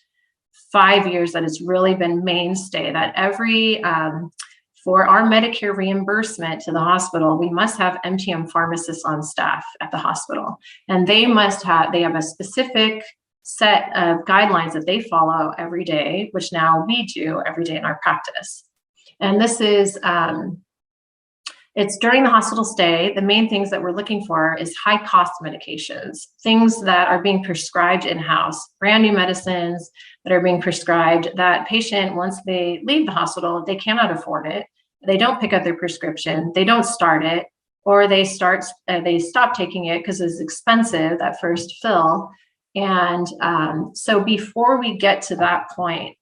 5 years that it's really been mainstay, that for our Medicare reimbursement to the hospital, we must have MTM pharmacists on staff at the hospital. And they have a specific set of guidelines that they follow every day, which now we do every day in our practice. And this is, it's during the hospital stay. The main things that we're looking for is high cost medications, things that are being prescribed in-house, brand new medicines that are being prescribed that patient, once they leave the hospital, they cannot afford it. They don't pick up their prescription, they don't start it, or they stop taking it because it's expensive, that first fill. And so before we get to that point,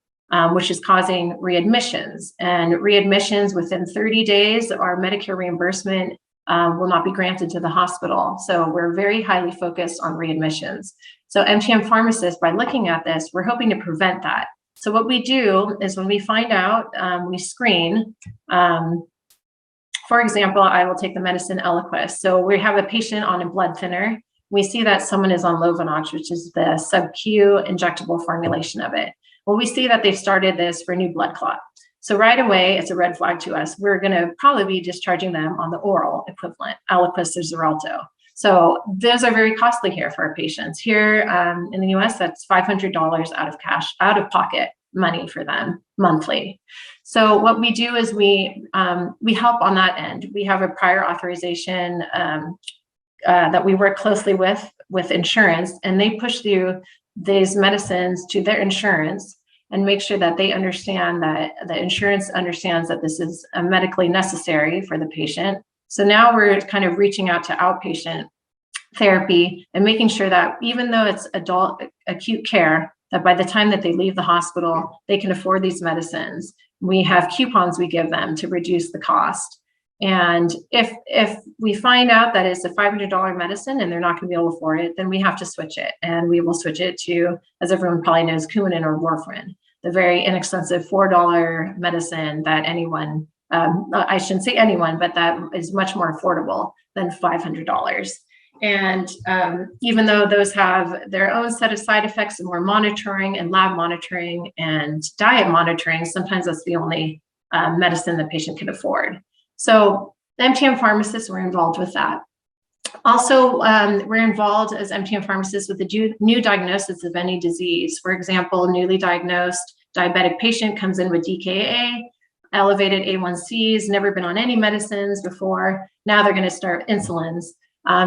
which is causing readmissions, and readmissions within 30 days, our Medicare reimbursement will not be granted to the hospital. So we're very highly focused on readmissions. So MTM pharmacists, by looking at this, we're hoping to prevent that. So what we do is when we find out, we screen. For example, I will take the medicine Eliquis. So we have a patient on a blood thinner. We see that someone is on Lovenox, which is the sub-Q injectable formulation of it. Well, we see that they've started this for a new blood clot. So right away, it's a red flag to us. We're going to probably be discharging them on the oral equivalent, Eliquis or Xarelto. So those are very costly here for our patients. Here in the US, that's $500 out of pocket money for them monthly. So what we do is we help on that end. We have a prior authorization that we work closely with insurance, and they push through these medicines to their insurance and make sure that they understand that the insurance understands that this is medically necessary for the patient. So now we're kind of reaching out to outpatient therapy and making sure that even though it's adult acute care, that by the time that they leave the hospital, they can afford these medicines. We have coupons we give them to reduce the cost. And if we find out that it's a $500 medicine and they're not going to be able to afford it, then we have to switch it. And we will switch it to, as everyone probably knows, Coumadin or warfarin, the very inexpensive $4 medicine that anyone, I shouldn't say anyone, but that is much more affordable than $500. And even though those have their own set of side effects and more monitoring and lab monitoring and diet monitoring, sometimes that's the only medicine the patient can afford. So the MTM pharmacists were involved with that. Also, we're involved as MTM pharmacists with the new diagnosis of any disease. For example, newly diagnosed diabetic patient comes in with DKA, elevated A1Cs, never been on any medicines before. Now they're going to start insulins.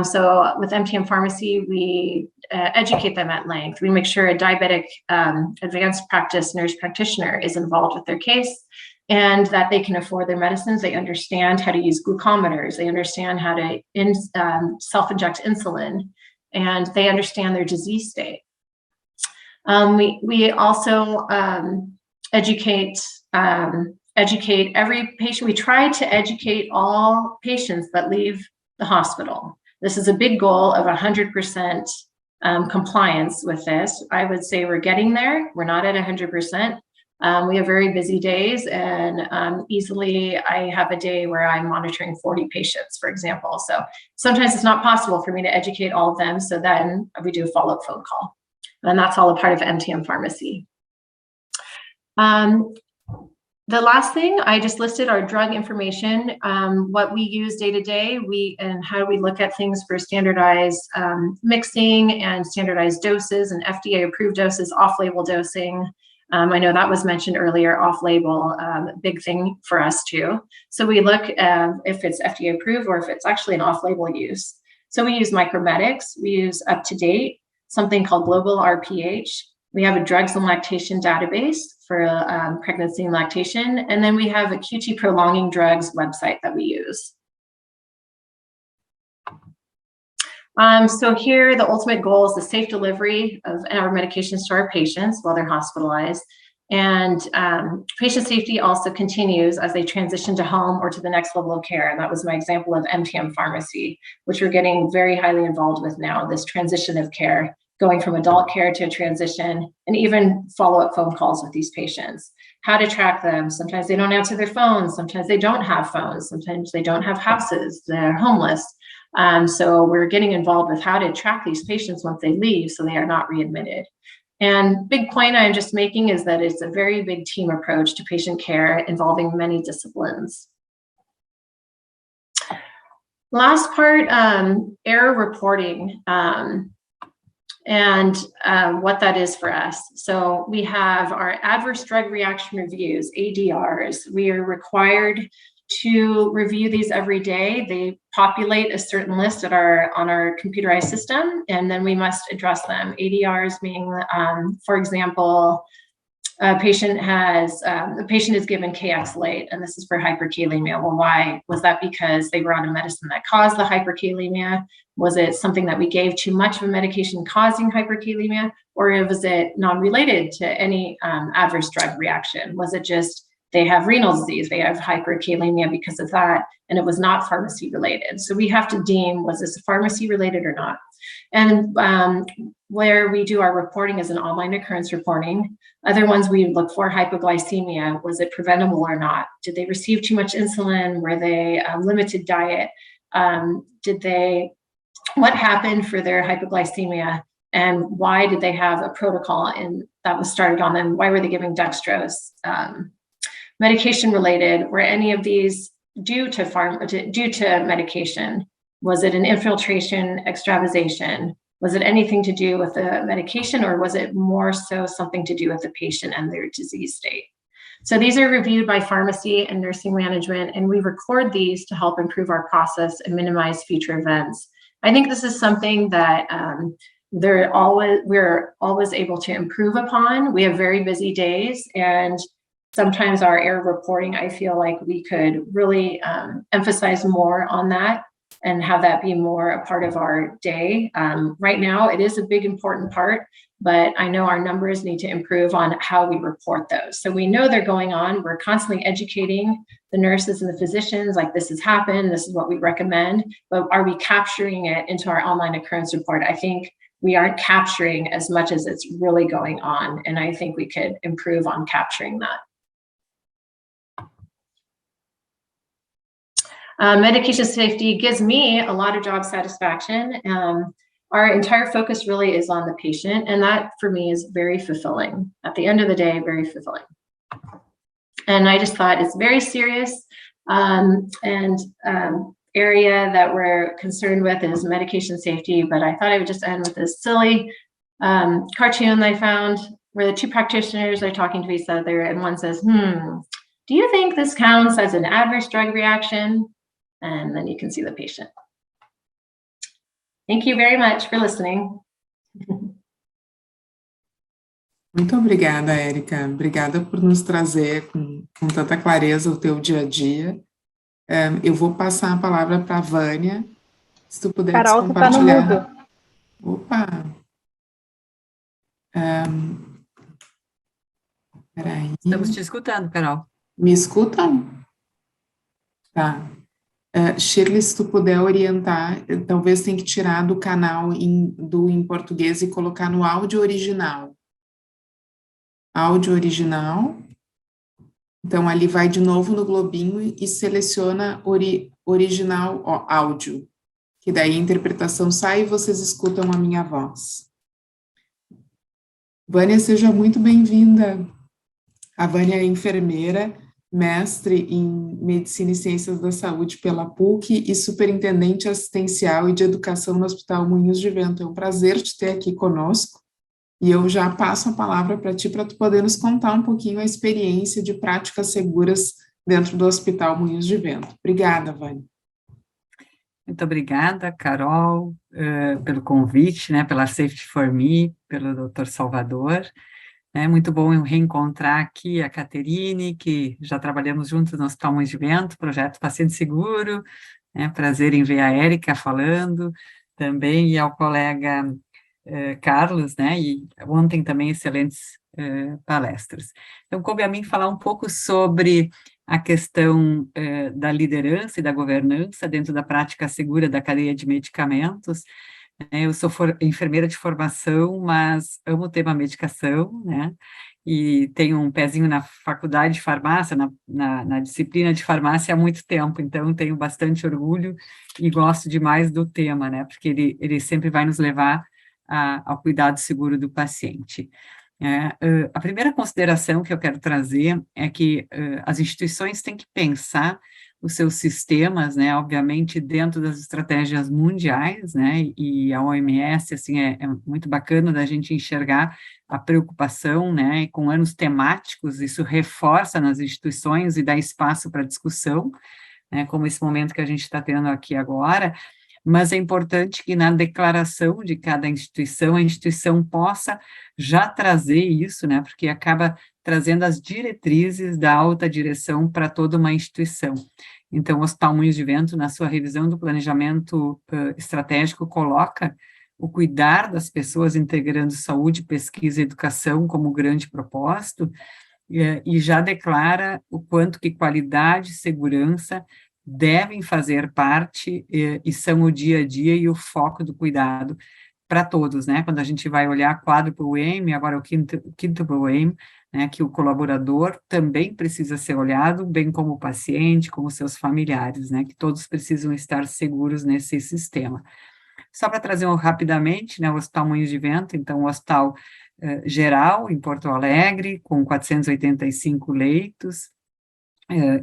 So with MTM Pharmacy, we educate them at length. We make sure a diabetic advanced practice nurse practitioner is involved with their case and that they can afford their medicines. They understand how to use glucometers. They understand how to self-inject insulin, and they understand their disease state. We also educate every patient. We try to educate all patients that leave the hospital. This is a big goal of 100% compliance with this. I would say we're getting there. We're not at 100%. We have very busy days, and easily I have a day where I'm monitoring 40 patients, for example. So sometimes it's not possible for me to educate all of them. So then we do a follow-up phone call, and that's all a part of MTM Pharmacy. The last thing I just listed are drug information, what we use day to day, and how we look at things for standardized mixing and standardized doses and FDA approved doses, off-label dosing. I know that was mentioned earlier, off-label, big thing for us too. So we look if it's FDA approved or if it's actually an off-label use. So we use Micromedics, we use UpToDate, something called Global RPH. We have a drugs and lactation database for pregnancy and lactation. And then we have a QT prolonging drugs website that we use. So here, the ultimate goal is the safe delivery of our medications to our patients while they're hospitalized. And patient safety also continues as they transition to home or to the next level of care. And that was my example of MTM Pharmacy, which we're getting very highly involved with now, this transition of care, going from adult care to a transition, and even follow-up phone calls with these patients. How to track them. Sometimes they don't answer their phones. Sometimes they don't have phones. Sometimes they don't have houses. They're homeless. So we're getting involved with how to track these patients once they leave so they are not readmitted. And big point I'm just making is that it's a very big team approach to patient care involving many disciplines. Last part, error reporting. and what that is for us. So we have our adverse drug reaction reviews, ADRs. We are required to review these every day. They populate a certain list on our computerized system, and then we must address them. ADRs being, for example, the patient is given KX late, and this is for hyperkalemia. Well, why? Was that because they were on a medicine that caused the hyperkalemia? Was it something that we gave too much of a medication causing hyperkalemia? Or was it non-related to any adverse drug reaction? Was it just they have renal disease, they have hyperkalemia because of that, and it was not pharmacy related? So we have to deem, was this pharmacy related or not? And where we do our reporting is an online occurrence reporting. Other ones we look for hypoglycemia. Was it preventable or not? Did they receive too much insulin? Were they limited diet? What happened for their hypoglycemia? And why did they have a protocol that was started on them? Why were they giving dextrose? Medication related, were any of these due to medication? Was it an infiltration extravasation? Was it anything to do with the medication, or was it more so something to do with the patient and their disease state? So these are reviewed by pharmacy and nursing management, and we record these to help improve our process and minimize future events. I think this is something that we're always able to improve upon. We have very busy days, and sometimes our error reporting, I feel like we could really emphasize more on that and have that be more a part of our day. Right now, it is a big, important part, but I know our numbers need to improve on how we report those. So we know they're going on. We're constantly educating the nurses and the physicians, like this has happened, this is what we recommend, but are we capturing it into our online occurrence report? I think we aren't capturing as much as it's really going on, and I think we could improve on capturing that. Medication safety gives me a lot of job satisfaction. Our entire focus really is on the patient, and that for me is very fulfilling. At the end of the day, very fulfilling. And I just thought it's very serious, area that we're concerned with is medication safety, but I thought I would just end with this silly cartoon I found where the two practitioners are talking to each other, and one says, do you think this counts as an adverse drug reaction? And then you can see the patient. Thank you very much for listening. Muito obrigada, Érica. Obrigada por nos trazer com tanta clareza o teu dia a dia. Eu vou passar a palavra para a Vânia. Se tu puder Carol, compartilhar. Tu tá no mudo. Opa! Peraí. Estamos te escutando, Carol. Me escutam? Tá. Shirley, se tu puder orientar, talvez tem que tirar do canal em português e colocar no áudio original. Áudio original. Então, ali vai de novo no globinho e seleciona original áudio, que daí a interpretação sai e vocês escutam a minha voz. Vânia, seja muito bem-vinda. A Vânia é enfermeira, mestre em Medicina e Ciências da Saúde pela PUC e superintendente assistencial e de educação no Hospital Moinhos de Vento. É um prazer te ter aqui conosco. E eu já passo a palavra para ti, para tu poder nos contar um pouquinho a experiência de práticas seguras dentro do Hospital Moinhos de Vento. Obrigada, Vânia. Muito obrigada, Carol, pelo convite, né, pela Safety for Me, pelo Dr. Salvador. É muito bom eu reencontrar aqui a Caterine, que já trabalhamos juntos no Hospital Moinhos de Vento, projeto Paciente Seguro. Prazer em ver a Érica falando também, e ao colega Carlos, né, e ontem também excelentes palestras. Então, coube a mim falar um pouco sobre a questão da liderança e da governança dentro da prática segura da cadeia de medicamentos. Eu sou enfermeira de formação, mas amo o tema medicação, né, e tenho um pezinho na faculdade de farmácia, na disciplina de farmácia há muito tempo, então tenho bastante orgulho e gosto demais do tema, né, porque ele sempre vai nos levar ao cuidado seguro do paciente. A primeira consideração que eu quero trazer é que as instituições têm que pensar os seus sistemas, né, obviamente dentro das estratégias mundiais, né, e a OMS, assim, é muito bacana da gente enxergar a preocupação, né, com anos temáticos, isso reforça nas instituições e dá espaço para discussão, né, como esse momento que a gente está tendo aqui agora, mas é importante que na declaração de cada instituição, a instituição possa já trazer isso, né, porque acaba trazendo as diretrizes da alta direção para toda uma instituição. Então, o Hospital Moinhos de Vento, na sua revisão do planejamento estratégico, coloca o cuidar das pessoas integrando saúde, pesquisa e educação como grande propósito, e já declara o quanto que qualidade e segurança devem fazer parte e são o dia a dia e o foco do cuidado para todos, né? Quando a gente vai olhar quádruplo aim, agora o quíntuple aim, né, que o colaborador também precisa ser olhado, bem como o paciente, como seus familiares, né, que todos precisam estar seguros nesse sistema. Só para trazer rapidamente, né, o Hospital Moinhos de Vento, então, o Hospital Geral, em Porto Alegre, com 485 leitos,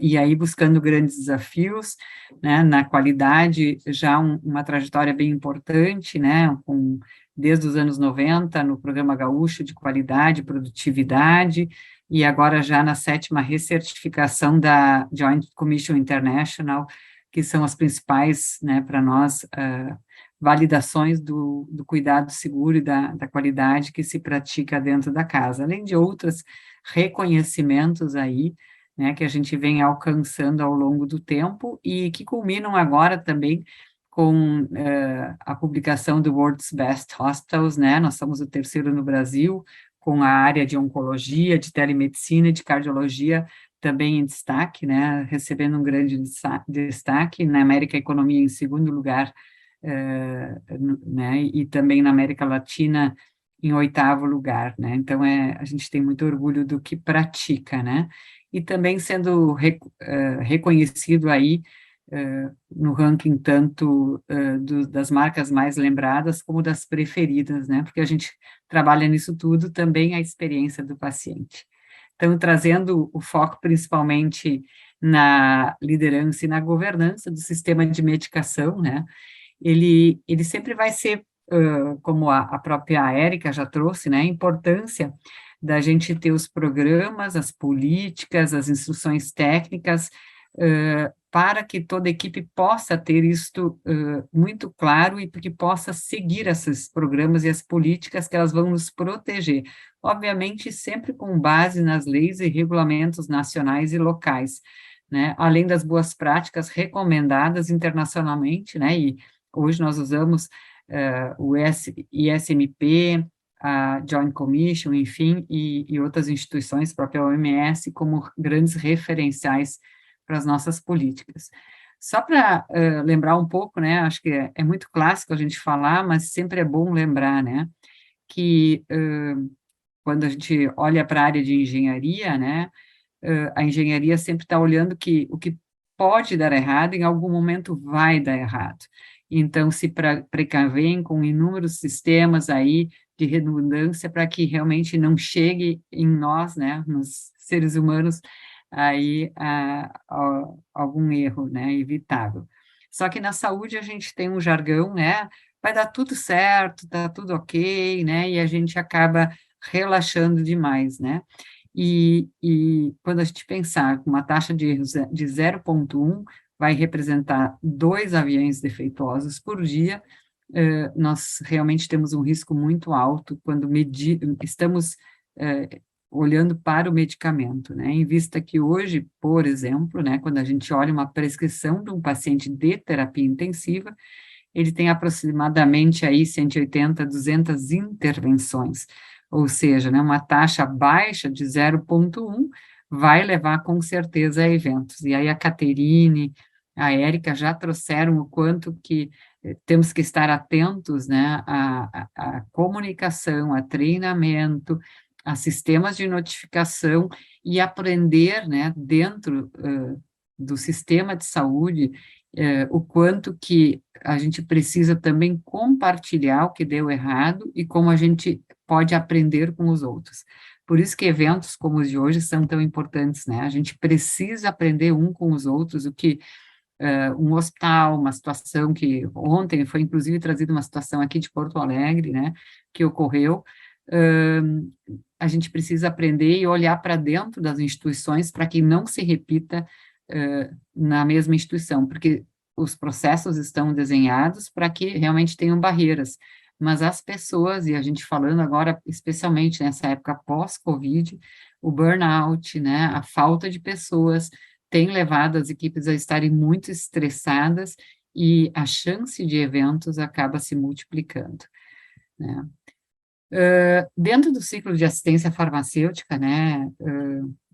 e aí buscando grandes desafios, né, na qualidade, já uma trajetória bem importante, né, desde os anos 90, no Programa Gaúcho de Qualidade e Produtividade, e agora já na 7ª recertificação da Joint Commission International, que são as principais, né, para nós, validações do cuidado seguro e da qualidade que se pratica dentro da casa, além de outros reconhecimentos aí, né, que a gente vem alcançando ao longo do tempo e que culminam agora também com a publicação do World's Best Hospitals, né, nós somos o 3º no Brasil, com a área de oncologia, de telemedicina e de cardiologia também em destaque, né, recebendo um grande destaque, na América Economia em 2º lugar, né, e também na América Latina em 8º lugar, né, então a gente tem muito orgulho do que pratica, né, e também sendo reconhecido aí no ranking tanto das marcas mais lembradas como das preferidas, né, porque a gente trabalha nisso tudo também a experiência do paciente. Então, trazendo o foco principalmente na liderança e na governança do sistema de medicação, né, ele sempre vai ser, como a própria Érica já trouxe, né, a importância da gente ter os programas, as políticas, as instruções técnicas, para que toda a equipe possa ter isto muito claro e que possa seguir esses programas e as políticas que elas vão nos proteger. Obviamente, sempre com base nas leis e regulamentos nacionais e locais, né? Além das boas práticas recomendadas internacionalmente, né? E hoje nós usamos o ISMP, a Joint Commission, enfim, e outras instituições, própria OMS, como grandes referenciais para as nossas políticas. Só para lembrar um pouco, né, acho que é muito clássico a gente falar, mas sempre é bom lembrar, né, que quando a gente olha para a área de engenharia, né, a engenharia sempre está olhando que o que pode dar errado, em algum momento vai dar errado. Então, se precavem com inúmeros sistemas aí de redundância para que realmente não chegue em nós, né, nos seres humanos, aí algum erro, né, evitável. Só que na saúde a gente tem um jargão, né, vai dar tudo certo, tá tudo ok, né, e a gente acaba relaxando demais, né, e quando a gente pensar que uma taxa de erro de 0,1 vai representar 2 aviões defeituosos por dia, nós realmente temos um risco muito alto quando estamos olhando para o medicamento, né, em vista que hoje, por exemplo, né, quando a gente olha uma prescrição de um paciente de terapia intensiva, ele tem aproximadamente aí 180, 200 intervenções, ou seja, né, uma taxa baixa de 0,1 vai levar com certeza a eventos. E aí a Caterine, a Érica já trouxeram o quanto que temos que estar atentos, né, à comunicação, a treinamento, a sistemas de notificação e aprender, né, dentro do sistema de saúde, o quanto que a gente precisa também compartilhar o que deu errado e como a gente pode aprender com os outros. Por isso que eventos como os de hoje são tão importantes, né? A gente precisa aprender um com os outros, o que um hospital, uma situação que ontem foi inclusive trazida uma situação aqui de Porto Alegre, né, que ocorreu, a gente precisa aprender e olhar para dentro das instituições para que não se repita na mesma instituição, porque os processos estão desenhados para que realmente tenham barreiras, mas as pessoas, e a gente falando agora, especialmente nessa época pós-Covid, o burnout, né, a falta de pessoas, tem levado as equipes a estarem muito estressadas e a chance de eventos acaba se multiplicando, né? Dentro do ciclo de assistência farmacêutica, né,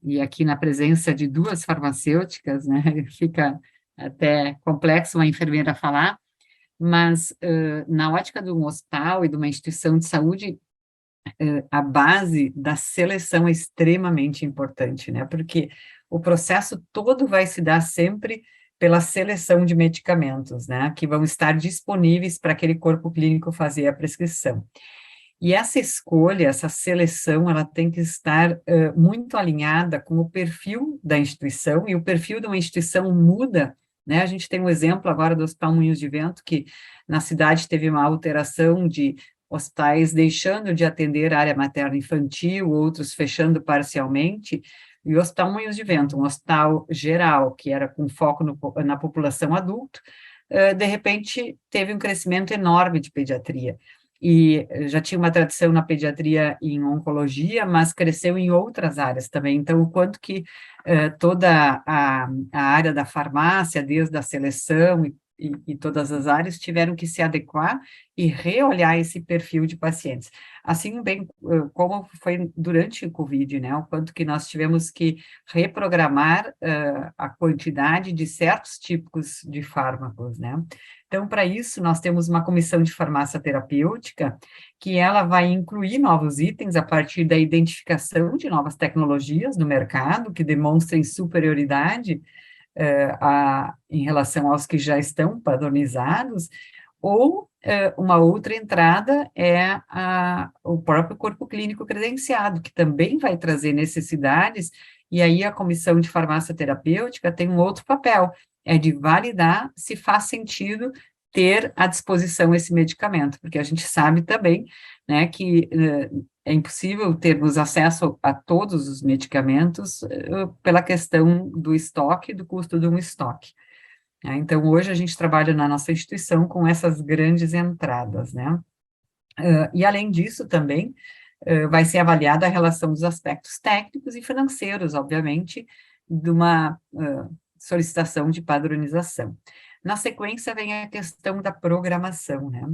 e aqui na presença de duas farmacêuticas, né, fica até complexo uma enfermeira falar, mas na ótica de um hospital e de uma instituição de saúde, a base da seleção é extremamente importante, né, porque o processo todo vai se dar sempre pela seleção de medicamentos, né, que vão estar disponíveis para aquele corpo clínico fazer a prescrição. E essa escolha, essa seleção, ela tem que estar muito alinhada com o perfil da instituição, e o perfil de uma instituição muda, né? A gente tem um exemplo agora do Hospital Moinhos de Vento, que na cidade teve uma alteração de hospitais deixando de atender a área materno-infantil, outros fechando parcialmente, e o Hospital Moinhos de Vento, um hospital geral, que era com foco na população adulta, de repente teve um crescimento enorme de pediatria, e já tinha uma tradição na pediatria e em oncologia, mas cresceu em outras áreas também. Então, o quanto que toda a área da farmácia, desde a seleção e todas as áreas, tiveram que se adequar e reolhar esse perfil de pacientes. Assim, bem como foi durante o Covid, né, o quanto que nós tivemos que reprogramar a quantidade de certos tipos de fármacos, né. Então, para isso, nós temos uma comissão de farmácia terapêutica, que ela vai incluir novos itens a partir da identificação de novas tecnologias no mercado, que demonstrem superioridade em relação aos que já estão padronizados, ou uma outra entrada é o próprio corpo clínico credenciado, que também vai trazer necessidades, e aí a comissão de farmácia terapêutica tem um outro papel, é de validar se faz sentido ter à disposição esse medicamento, porque a gente sabe também, né, que é impossível termos acesso a todos os medicamentos pela questão do estoque, do custo de um estoque. Então, hoje a gente trabalha na nossa instituição com essas grandes entradas, né? E, além disso, também vai ser avaliada a relação dos aspectos técnicos e financeiros, obviamente, de uma solicitação de padronização. Na sequência, vem a questão da programação, né?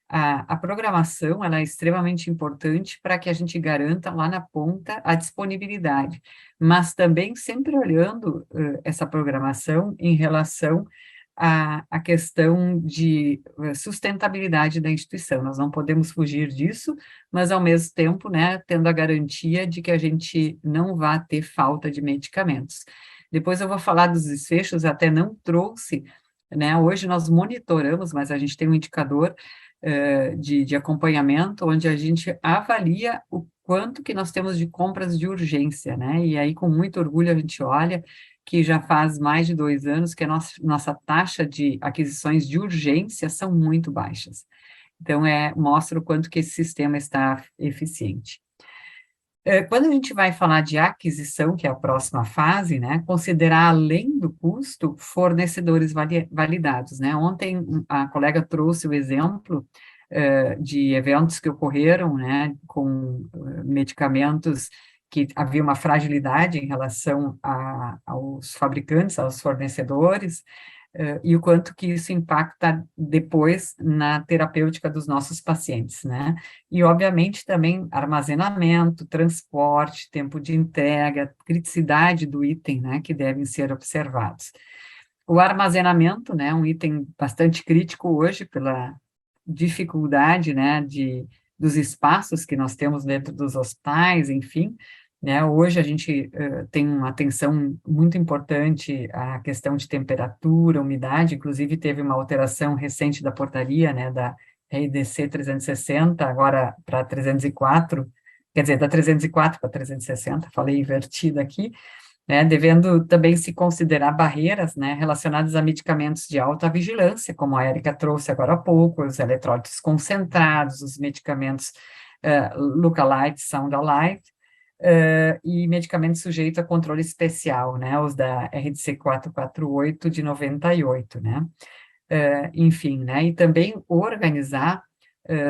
A programação, ela é extremamente importante para que a gente garanta lá na ponta a disponibilidade, mas também sempre olhando essa programação em relação à questão de sustentabilidade da instituição. Nós não podemos fugir disso, mas, ao mesmo tempo, né, tendo a garantia de que a gente não vai ter falta de medicamentos. Depois eu vou falar dos desfechos, até não trouxe, né, hoje nós monitoramos, mas a gente tem um indicador de acompanhamento, onde a gente avalia o quanto que nós temos de compras de urgência, né, e aí com muito orgulho a gente olha que já faz mais de 2 anos que a nossa taxa de aquisições de urgência são muito baixas. Então, mostra o quanto que esse sistema está eficiente. Quando a gente vai falar de aquisição, que é a próxima fase, né, considerar além do custo fornecedores validados, né. Ontem a colega trouxe o exemplo de eventos que ocorreram, né, com medicamentos que havia uma fragilidade em relação aos fabricantes, aos fornecedores, e o quanto que isso impacta depois na terapêutica dos nossos pacientes, né? E, obviamente, também armazenamento, transporte, tempo de entrega, criticidade do item, né, que devem ser observados. O armazenamento, né, um item bastante crítico hoje pela dificuldade, né, dos espaços que nós temos dentro dos hospitais, enfim, né, hoje a gente tem uma atenção muito importante à questão de temperatura, umidade, inclusive teve uma alteração recente da portaria, né, da RDC 360, agora para 304, quer dizer, da 304 para 360, falei invertida aqui, né, devendo também se considerar barreiras, né, relacionadas a medicamentos de alta vigilância, como a Érica trouxe agora há pouco, os eletrólitos concentrados, os medicamentos look-alike, sound-alike, e medicamentos sujeitos a controle especial, né, os da RDC 448 de 98, né, enfim, né, e também organizar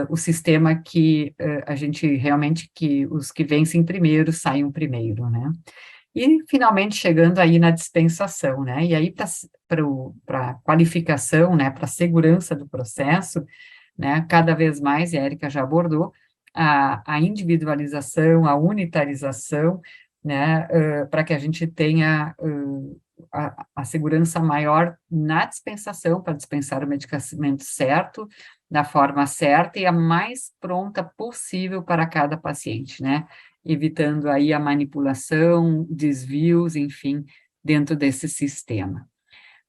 o sistema que a gente realmente, que os que vencem primeiro saiam primeiro, né. E, finalmente, chegando aí na dispensação, né, e aí para a qualificação, né, para a segurança do processo, né, cada vez mais, e a Érica já abordou, a individualização, a unitarização, né, para que a gente tenha a segurança maior na dispensação, para dispensar o medicamento certo, da forma certa e a mais pronta possível para cada paciente, né, evitando aí a manipulação, desvios, enfim, dentro desse sistema.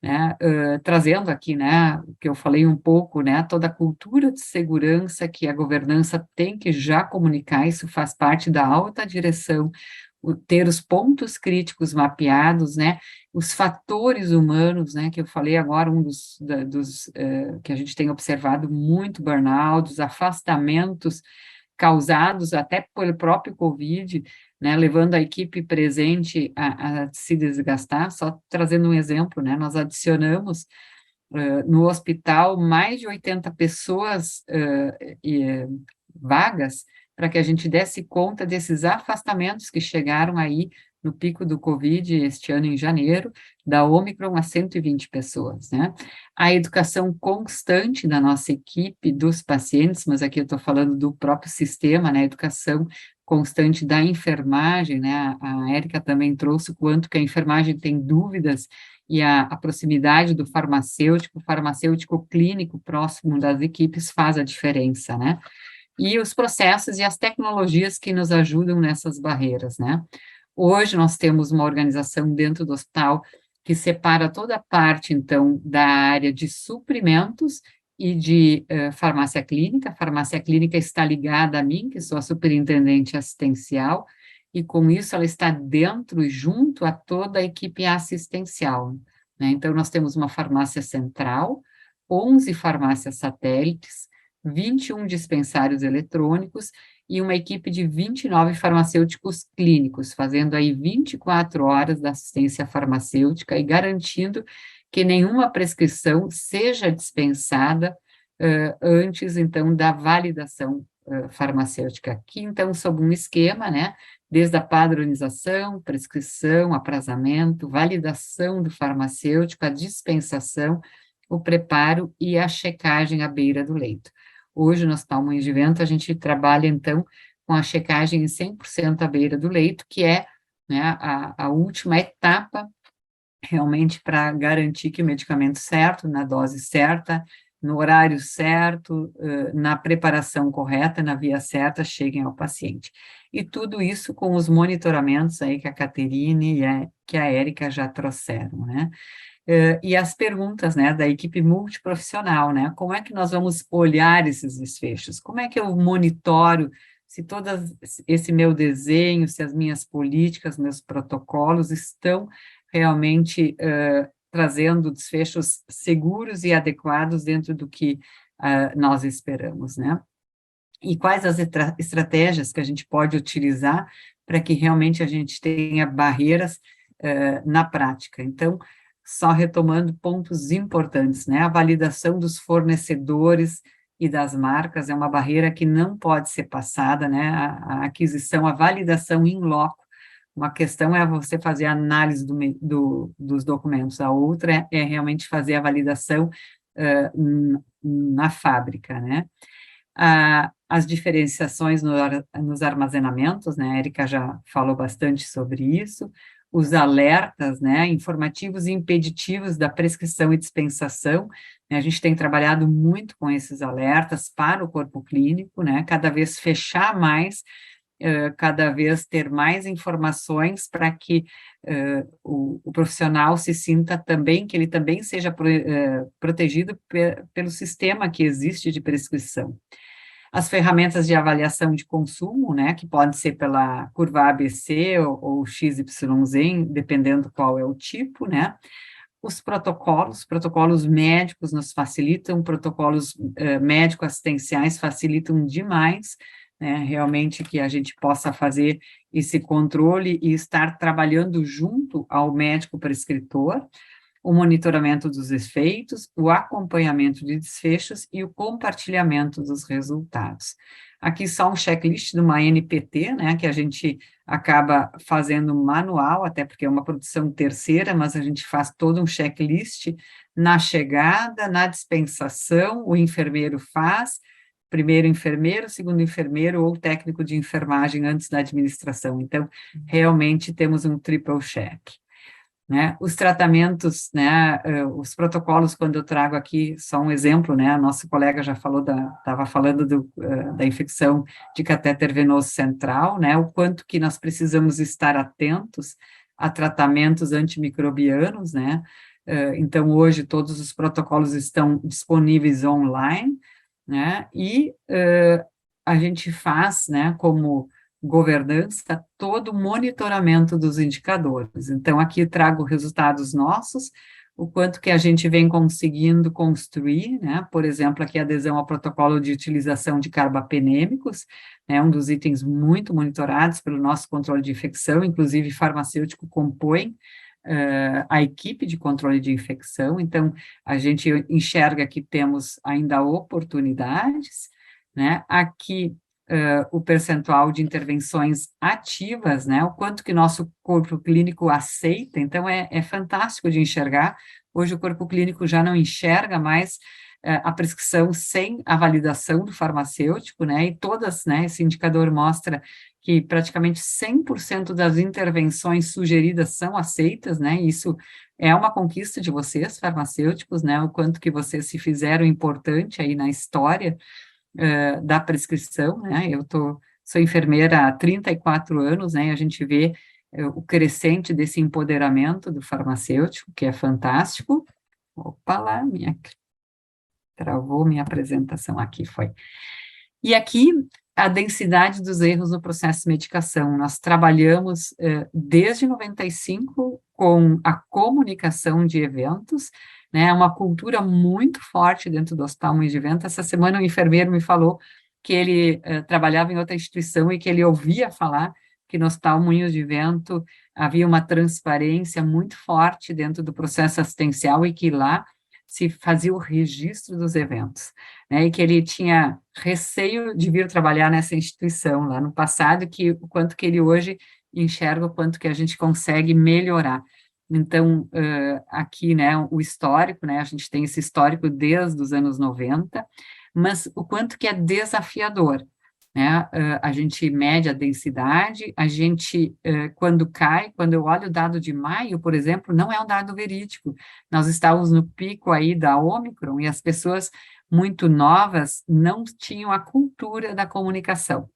Né, trazendo aqui, né, o que eu falei um pouco, né, toda a cultura de segurança que a governança tem que já comunicar, isso faz parte da alta direção, ter os pontos críticos mapeados, né, os fatores humanos, né, que eu falei agora, um dos que a gente tem observado muito burnout, os afastamentos causados até pelo próprio Covid, né, levando a equipe presente a se desgastar. Só trazendo um exemplo, né, nós adicionamos no hospital mais de 80 pessoas vagas, para que a gente desse conta desses afastamentos que chegaram aí no pico do Covid este ano em janeiro, da Ômicron a 120 pessoas, né? A educação constante da nossa equipe, dos pacientes, mas aqui eu estou falando do próprio sistema, né? A educação constante da enfermagem, né? A Érica também trouxe o quanto que a enfermagem tem dúvidas e a proximidade do farmacêutico clínico próximo das equipes faz a diferença, né? E os processos e as tecnologias que nos ajudam nessas barreiras, né? Hoje nós temos uma organização dentro do hospital que separa toda a parte, então, da área de suprimentos e de farmácia clínica. A farmácia clínica está ligada a mim, que sou a superintendente assistencial, e com isso ela está dentro e junto a toda a equipe assistencial, né? Então, nós temos uma farmácia central, 11 farmácias satélites, 21 dispensários eletrônicos e uma equipe de 29 farmacêuticos clínicos, fazendo aí 24 horas da assistência farmacêutica e garantindo que nenhuma prescrição seja dispensada antes, então, da validação farmacêutica. Aqui, então, sob um esquema, né, desde a padronização, prescrição, aprazamento, validação do farmacêutico, a dispensação, o preparo e a checagem à beira do leito. Hoje, no Hospital Moinhos de Vento, a gente trabalha, então, com a checagem em 100% à beira do leito, que é, né, a última etapa, realmente, para garantir que o medicamento certo, na dose certa, no horário certo, na preparação correta, na via certa, cheguem ao paciente. E tudo isso com os monitoramentos aí que a Caterine e que a Érica já trouxeram, né? E as perguntas, né, da equipe multiprofissional, né, como é que nós vamos olhar esses desfechos? Como é que eu monitoro se todo esse meu desenho, se as minhas políticas, meus protocolos estão realmente trazendo desfechos seguros e adequados dentro do que nós esperamos, né? E quais as estratégias que a gente pode utilizar para que realmente a gente tenha barreiras na prática? Então, só retomando pontos importantes, né? A validação dos fornecedores e das marcas é uma barreira que não pode ser passada, né? A aquisição, a validação in loco. Uma questão é você fazer a análise dos documentos, a outra é realmente fazer a validação na fábrica, né? As diferenciações nos armazenamentos, né? A Érica já falou bastante sobre isso, os alertas, né, informativos e impeditivos da prescrição e dispensação, né, a gente tem trabalhado muito com esses alertas para o corpo clínico, né, cada vez fechar mais, cada vez ter mais informações para que o profissional se sinta também, que ele também seja protegido pelo sistema que existe de prescrição. as ferramentas de avaliação de consumo, né, que pode ser pela curva ABC ou XYZ, dependendo qual é o tipo, né, os protocolos médicos nos facilitam, protocolos médico-assistenciais facilitam demais, né, realmente que a gente possa fazer esse controle e estar trabalhando junto ao médico prescritor, o monitoramento dos efeitos, o acompanhamento de desfechos e o compartilhamento dos resultados. Aqui só um checklist de uma NPT, né, que a gente acaba fazendo manual, até porque é uma produção terceira, mas a gente faz todo um checklist na chegada, na dispensação, o enfermeiro faz, primeiro enfermeiro, segundo enfermeiro ou técnico de enfermagem antes da administração. Então, realmente temos um triple check. Né, os tratamentos, né, os protocolos, quando eu trago aqui, só um exemplo, né, nosso colega já falou, estava falando da infecção de catéter venoso central, né, o quanto que nós precisamos estar atentos a tratamentos antimicrobianos, né, então hoje todos os protocolos estão disponíveis online, né, e a gente faz, né, como governança, todo o monitoramento dos indicadores. Então, aqui trago resultados nossos, o quanto que a gente vem conseguindo construir, né, por exemplo, aqui a adesão ao protocolo de utilização de carbapenêmicos, né, um dos itens muito monitorados pelo nosso controle de infecção, inclusive farmacêutico compõe a equipe de controle de infecção, então, a gente enxerga que temos ainda oportunidades, né, aqui o percentual de intervenções ativas, né, o quanto que nosso corpo clínico aceita, então é fantástico de enxergar, hoje o corpo clínico já não enxerga mais a prescrição sem a validação do farmacêutico, né, e todas, né, esse indicador mostra que praticamente 100% das intervenções sugeridas são aceitas, né, isso é uma conquista de vocês, farmacêuticos, né, o quanto que vocês se fizeram importante aí na história, da prescrição, né, sou enfermeira há 34 anos, né, e a gente vê o crescente desse empoderamento do farmacêutico, que é fantástico. Opa lá, travou minha apresentação, aqui foi. E aqui, a densidade dos erros no processo de medicação, nós trabalhamos desde 95 com a comunicação de eventos, né, uma cultura muito forte dentro do Hospital Moinhos de Vento. Essa semana um enfermeiro me falou que ele trabalhava em outra instituição e que ele ouvia falar que no Hospital Moinhos de Vento havia uma transparência muito forte dentro do processo assistencial e que lá se fazia o registro dos eventos, né, e que ele tinha receio de vir trabalhar nessa instituição lá no passado, que o quanto que ele hoje enxerga o quanto que a gente consegue melhorar. Então, aqui, né, o histórico, né, a gente tem esse histórico desde os anos 90, mas o quanto que é desafiador, né, a gente mede a densidade, a gente, quando eu olho o dado de maio, por exemplo, não é um dado verídico, nós estávamos no pico aí da Ômicron, e as pessoas muito novas não tinham a cultura da comunicação,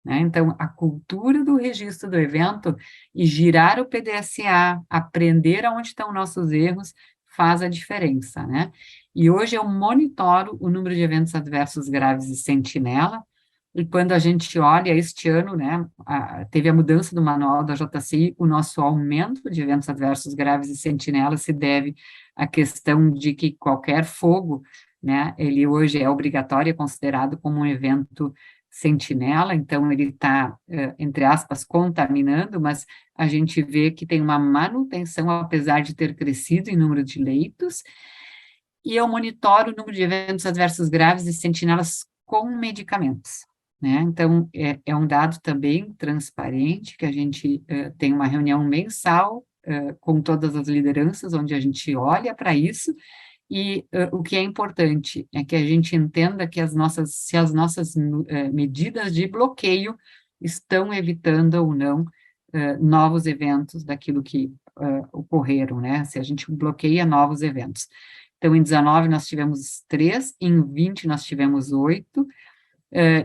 né? Então, a cultura do registro do evento e girar o PDSA, aprender aonde estão nossos erros, faz a diferença, né? E hoje eu monitoro o número de eventos adversos graves de sentinela, e quando a gente olha este ano, né, teve a mudança do manual da JCI, o nosso aumento de eventos adversos graves de sentinela se deve à questão de que qualquer fogo, né, ele hoje é obrigatório, é considerado como um evento sentinela, então ele está, entre aspas, contaminando, mas a gente vê que tem uma manutenção, apesar de ter crescido em número de leitos, e eu monitoro o número de eventos adversos graves e sentinelas com medicamentos, né, então é um dado também transparente, que a gente tem uma reunião mensal com todas as lideranças, onde a gente olha para isso. E o que é importante é que a gente entenda que se as nossas medidas de bloqueio estão evitando ou não novos eventos daquilo que ocorreram, né? Se a gente bloqueia novos eventos. Então, em 19 nós tivemos 3, em 20 nós tivemos 8,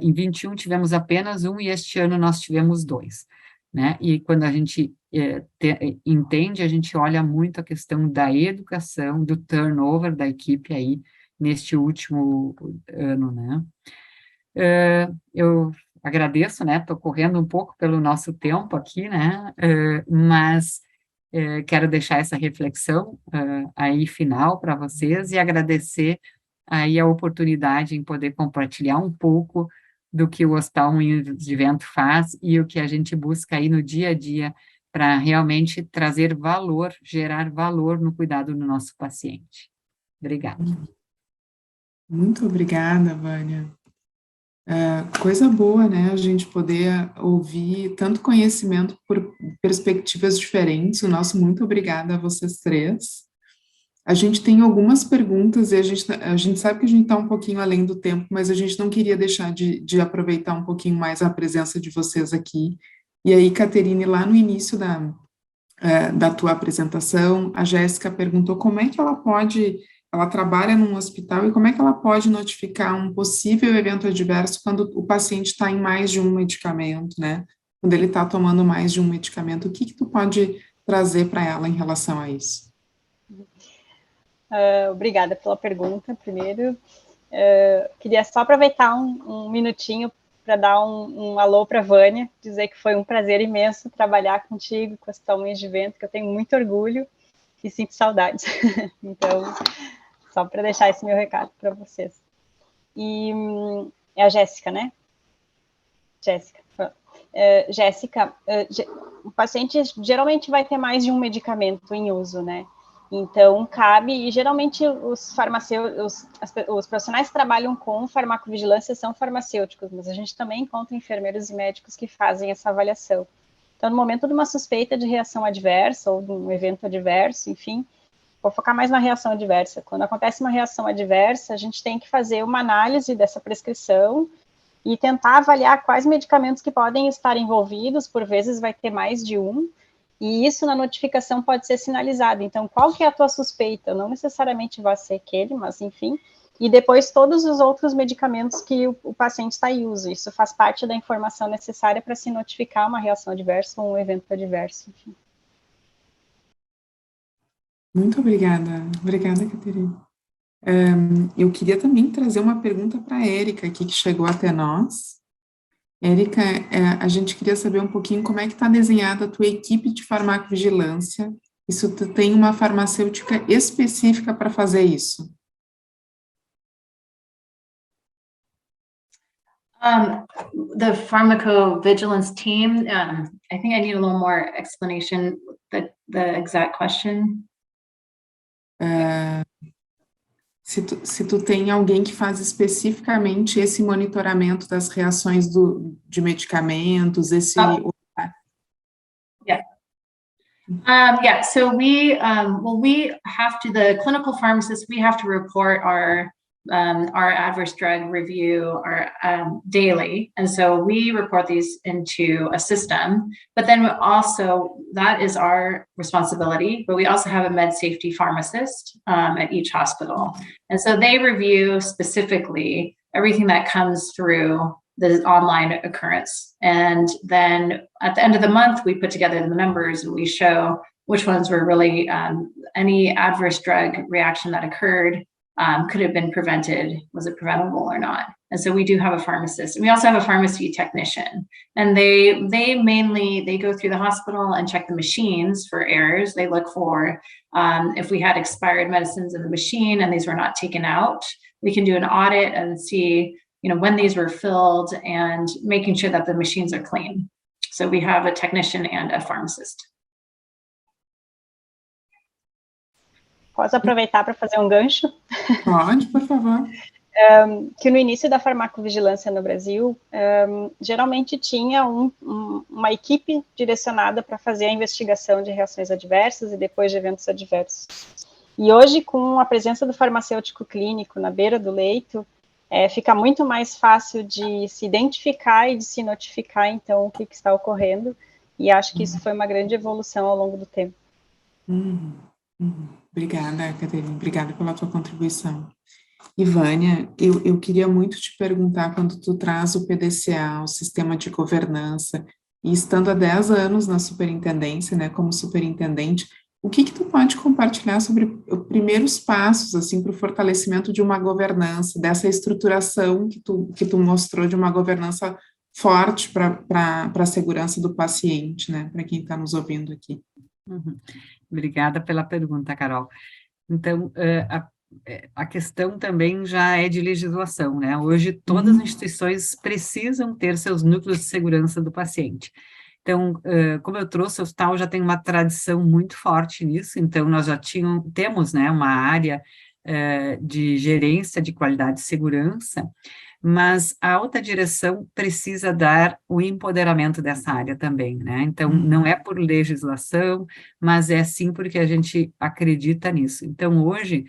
em 21 tivemos apenas 1 e este ano nós tivemos 2. Né? E quando a gente entende, a gente olha muito a questão da educação, do turnover da equipe aí, neste último ano, né? eu agradeço, né, estou correndo um pouco pelo nosso tempo aqui, né, mas quero deixar essa reflexão aí final para vocês e agradecer aí a oportunidade em poder compartilhar um pouco do que o Hospital Moinhos de Vento faz e o que a gente busca aí no dia a dia para realmente trazer valor, gerar valor no cuidado do nosso paciente. Obrigada. Muito obrigada, Vânia. Coisa boa, né, a gente poder ouvir tanto conhecimento por perspectivas diferentes. O nosso muito obrigada a vocês três. A gente tem algumas perguntas e a gente sabe que a gente está um pouquinho além do tempo, mas a gente não queria deixar de aproveitar um pouquinho mais a presença de vocês aqui. E aí, Caterine, lá no início da tua apresentação, a Jéssica perguntou como é que ela trabalha num hospital e como é que ela pode notificar um possível evento adverso quando o paciente está em mais de um medicamento, né? Quando ele está tomando mais de um medicamento, o que tu pode trazer para ela em relação a isso? Obrigada pela pergunta, primeiro. Queria só aproveitar um minutinho para dar um alô para a Vânia, dizer que foi um prazer imenso trabalhar contigo, com as Moinhos de Vento, que eu tenho muito orgulho e sinto saudades. Então, só para deixar esse meu recado para vocês. E é a Jéssica, né? Jéssica. Jéssica, o paciente geralmente vai ter mais de um medicamento em uso, né? Então, cabe, e geralmente os profissionais que trabalham com farmacovigilância são farmacêuticos, mas a gente também encontra enfermeiros e médicos que fazem essa avaliação. Então, no momento de uma suspeita de reação adversa ou de um evento adverso, enfim, vou focar mais na reação adversa. Quando acontece uma reação adversa, a gente tem que fazer uma análise dessa prescrição e tentar avaliar quais medicamentos que podem estar envolvidos, por vezes vai ter mais de um, e isso na notificação pode ser sinalizado. Então, qual que é a tua suspeita? Não necessariamente vai ser aquele, mas enfim. E depois todos os outros medicamentos que o paciente está em uso. Isso faz parte da informação necessária para se notificar uma reação adversa ou um evento adverso. Enfim. Muito obrigada. Obrigada, Caterine. Eu queria também trazer uma pergunta para a Érica aqui, que chegou até nós. Érica, a gente queria saber um pouquinho como é que está desenhada a tua equipe de farmacovigilância, e se tu tem uma farmacêutica específica para fazer isso. The pharmacovigilance team, I think I need a little more explanation, the exact question. Se tu tem alguém que faz especificamente esse monitoramento das reações de medicamentos, esse... Yeah, so we have to, the clinical pharmacists, we have to report our adverse drug review daily. And so we report these into a system, but then also that is our responsibility, but we also have a med safety pharmacist at each hospital. And so they review specifically everything that comes through the online occurrence. And then at the end of the month, we put together the numbers and we show which ones were really any adverse drug reaction that occurred could have been prevented, was it preventable or not? And so we do have a pharmacist. And we also have a pharmacy technician. And they go through the hospital and check the machines for errors. They look for if we had expired medicines in the machine and these were not taken out, we can do an audit and see when these were filled and making sure that the machines are clean. So we have a technician and a pharmacist. Posso aproveitar para fazer um gancho? Pode, por favor. Que no início da farmacovigilância no Brasil, geralmente tinha uma equipe direcionada para fazer a investigação de reações adversas e depois de eventos adversos. E hoje, com a presença do farmacêutico clínico na beira do leito, fica muito mais fácil de se identificar e de se notificar, então, o que está ocorrendo, e acho que isso foi uma grande evolução ao longo do tempo. Obrigada, Caterine, obrigada pela tua contribuição. E, Vânia, eu queria muito te perguntar, quando tu traz o PDCA, o Sistema de Governança, e estando há 10 anos na superintendência, né, como superintendente, o que tu pode compartilhar sobre os primeiros passos, assim, para o fortalecimento de uma governança, dessa estruturação que tu mostrou de uma governança forte para a segurança do paciente, né, para quem está nos ouvindo aqui. Uhum. Obrigada pela pergunta, Carol. Então, a questão também já é de legislação, né? Hoje, todas as instituições precisam ter seus núcleos de segurança do paciente. Então, como eu trouxe, o hospital já tem uma tradição muito forte nisso, então nós já temos, né, uma área de gerência de qualidade e segurança, mas a alta direção precisa dar o empoderamento dessa área também, né? Então, não é por legislação, mas é sim porque a gente acredita nisso. Então, hoje,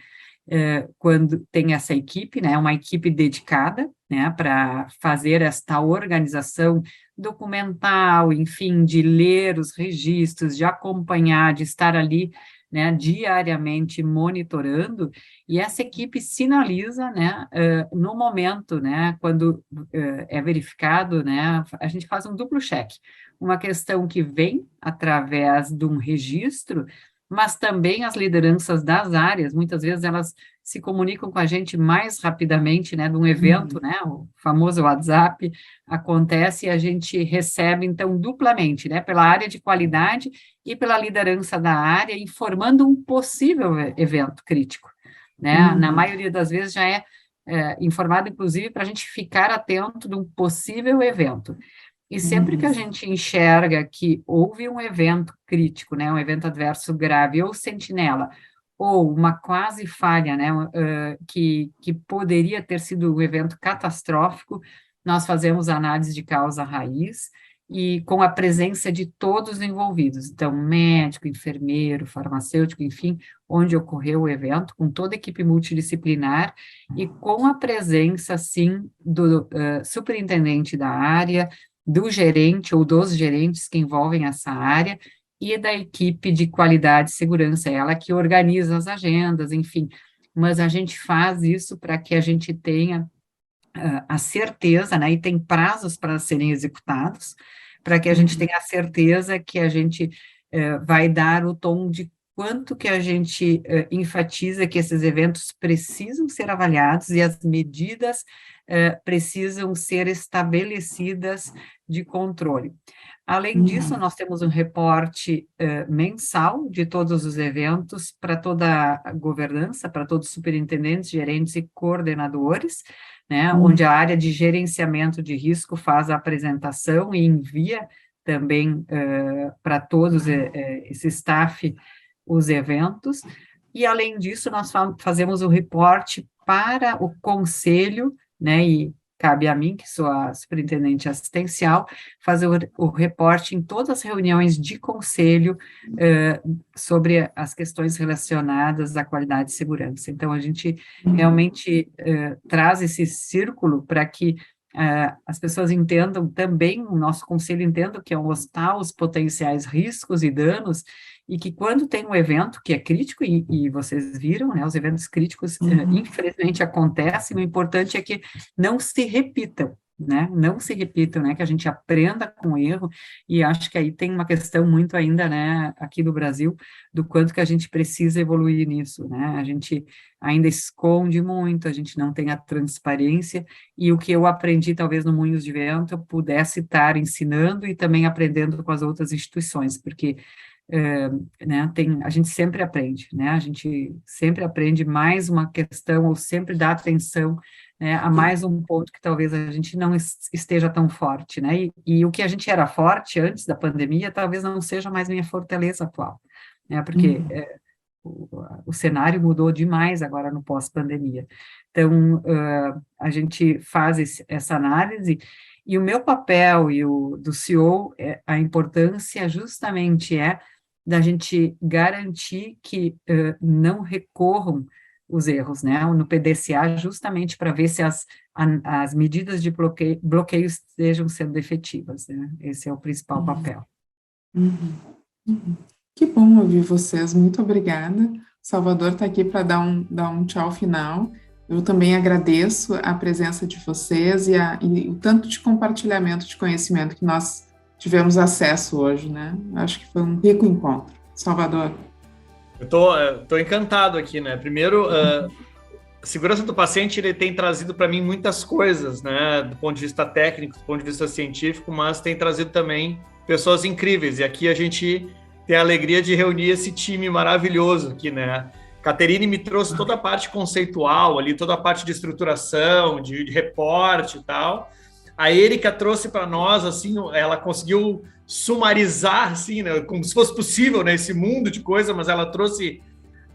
quando tem essa equipe, né, uma equipe dedicada, né, para fazer esta organização documental, enfim, de ler os registros, de acompanhar, de estar ali, né, diariamente monitorando, e essa equipe sinaliza, né, no momento, né, quando é verificado, né, a gente faz um duplo cheque, uma questão que vem através de um registro, mas também as lideranças das áreas, muitas vezes elas se comunicam com a gente mais rapidamente, né, de um evento, né, o famoso WhatsApp acontece e a gente recebe, então, duplamente, né, pela área de qualidade e pela liderança da área, informando um possível evento crítico, né, na maioria das vezes já é informado, inclusive, para a gente ficar atento de um possível evento. E sempre que a gente enxerga que houve um evento crítico, né, um evento adverso grave, ou sentinela, ou uma quase falha, né, que poderia ter sido um evento catastrófico, nós fazemos análise de causa raiz, e com a presença de todos os envolvidos, então, médico, enfermeiro, farmacêutico, enfim, onde ocorreu o evento, com toda a equipe multidisciplinar, e com a presença, sim, do superintendente da área, do gerente ou dos gerentes que envolvem essa área e da equipe de qualidade e segurança, ela que organiza as agendas, enfim, mas a gente faz isso para que a gente tenha a certeza, né, e tem prazos para serem executados, para que a gente tenha a certeza que a gente vai dar o tom de quanto que a gente enfatiza que esses eventos precisam ser avaliados e as medidas precisam ser estabelecidas de controle. Além disso, nós temos um reporte mensal de todos os eventos para toda a governança, para todos os superintendentes, gerentes e coordenadores, né, onde a área de gerenciamento de risco faz a apresentação e envia também para todos esse staff os eventos, e além disso nós fazemos o reporte para o conselho, né, e cabe a mim, que sou a superintendente assistencial, fazer o reporte em todas as reuniões de conselho sobre as questões relacionadas à qualidade e segurança. Então, a gente realmente traz esse círculo para que as pessoas entendam também, o nosso conselho entenda que é um hospital, os potenciais riscos e danos, e que quando tem um evento que é crítico, e vocês viram, né, os eventos críticos, infelizmente, acontecem, o importante é que não se repitam, né, que a gente aprenda com o erro, e acho que aí tem uma questão muito ainda, né, aqui no Brasil, do quanto que a gente precisa evoluir nisso, né, a gente ainda esconde muito, a gente não tem a transparência, e o que eu aprendi, talvez, no Moinhos de Vento, eu pudesse estar ensinando e também aprendendo com as outras instituições, porque né, a gente sempre aprende, né, a gente sempre aprende mais uma questão, ou sempre dá atenção, né, a mais um ponto que talvez a gente não esteja tão forte, né, e o que a gente era forte antes da pandemia, talvez não seja mais minha fortaleza atual, né, porque o cenário mudou demais agora no pós-pandemia. Então, a gente faz essa análise, e o meu papel e o do CEO, a importância justamente da gente garantir que não recorram os erros, né, no PDCA, justamente para ver se as medidas de bloqueio estejam sendo efetivas, né, esse é o principal papel. Que bom ouvir vocês, muito obrigada. Salvador está aqui para dar um tchau final. Eu também agradeço a presença de vocês e o tanto de compartilhamento de conhecimento que nós tivemos acesso hoje, né? Acho que foi um rico encontro. Salvador. Eu tô encantado aqui, né? Primeiro, a segurança do paciente, ele tem trazido para mim muitas coisas, né? Do ponto de vista técnico, do ponto de vista científico, mas tem trazido também pessoas incríveis. E aqui a gente tem a alegria de reunir esse time maravilhoso aqui, né? Caterine me trouxe toda a parte conceitual ali, toda a parte de estruturação, de reporte e tal. A Erika trouxe para nós, assim, ela conseguiu sumarizar, assim, né, como se fosse possível, né, esse mundo de coisa, mas ela trouxe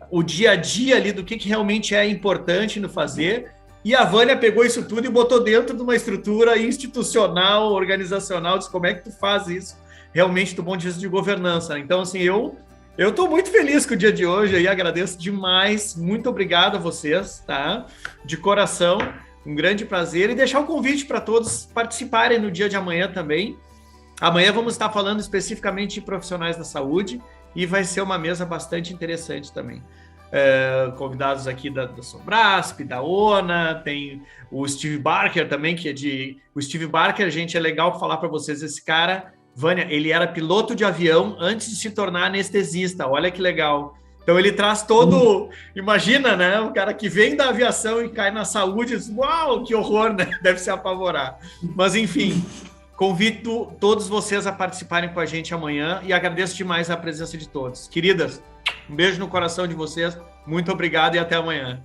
o dia a dia ali do que realmente é importante no fazer. E a Vânia pegou isso tudo e botou dentro de uma estrutura institucional, organizacional, disse como é que tu faz isso realmente do ponto de vista de governança. Então, assim, eu estou muito feliz com o dia de hoje e agradeço demais. Muito obrigado a vocês, tá? De coração, um grande prazer. E deixar o convite para todos participarem no dia de amanhã também. Amanhã vamos estar falando especificamente de profissionais da saúde e vai ser uma mesa bastante interessante também. Convidados aqui da Sobrasp, da ONA, tem o Steve Barker também, que é de... O Steve Barker, gente, é legal falar para vocês, esse cara, Vânia, ele era piloto de avião antes de se tornar anestesista, olha que legal. Então ele traz todo... Imagina, né? O cara que vem da aviação e cai na saúde, diz, uau, que horror, né? Deve se apavorar. Mas, enfim... Convido todos vocês a participarem com a gente amanhã e agradeço demais a presença de todos. Queridas, um beijo no coração de vocês, muito obrigado e até amanhã.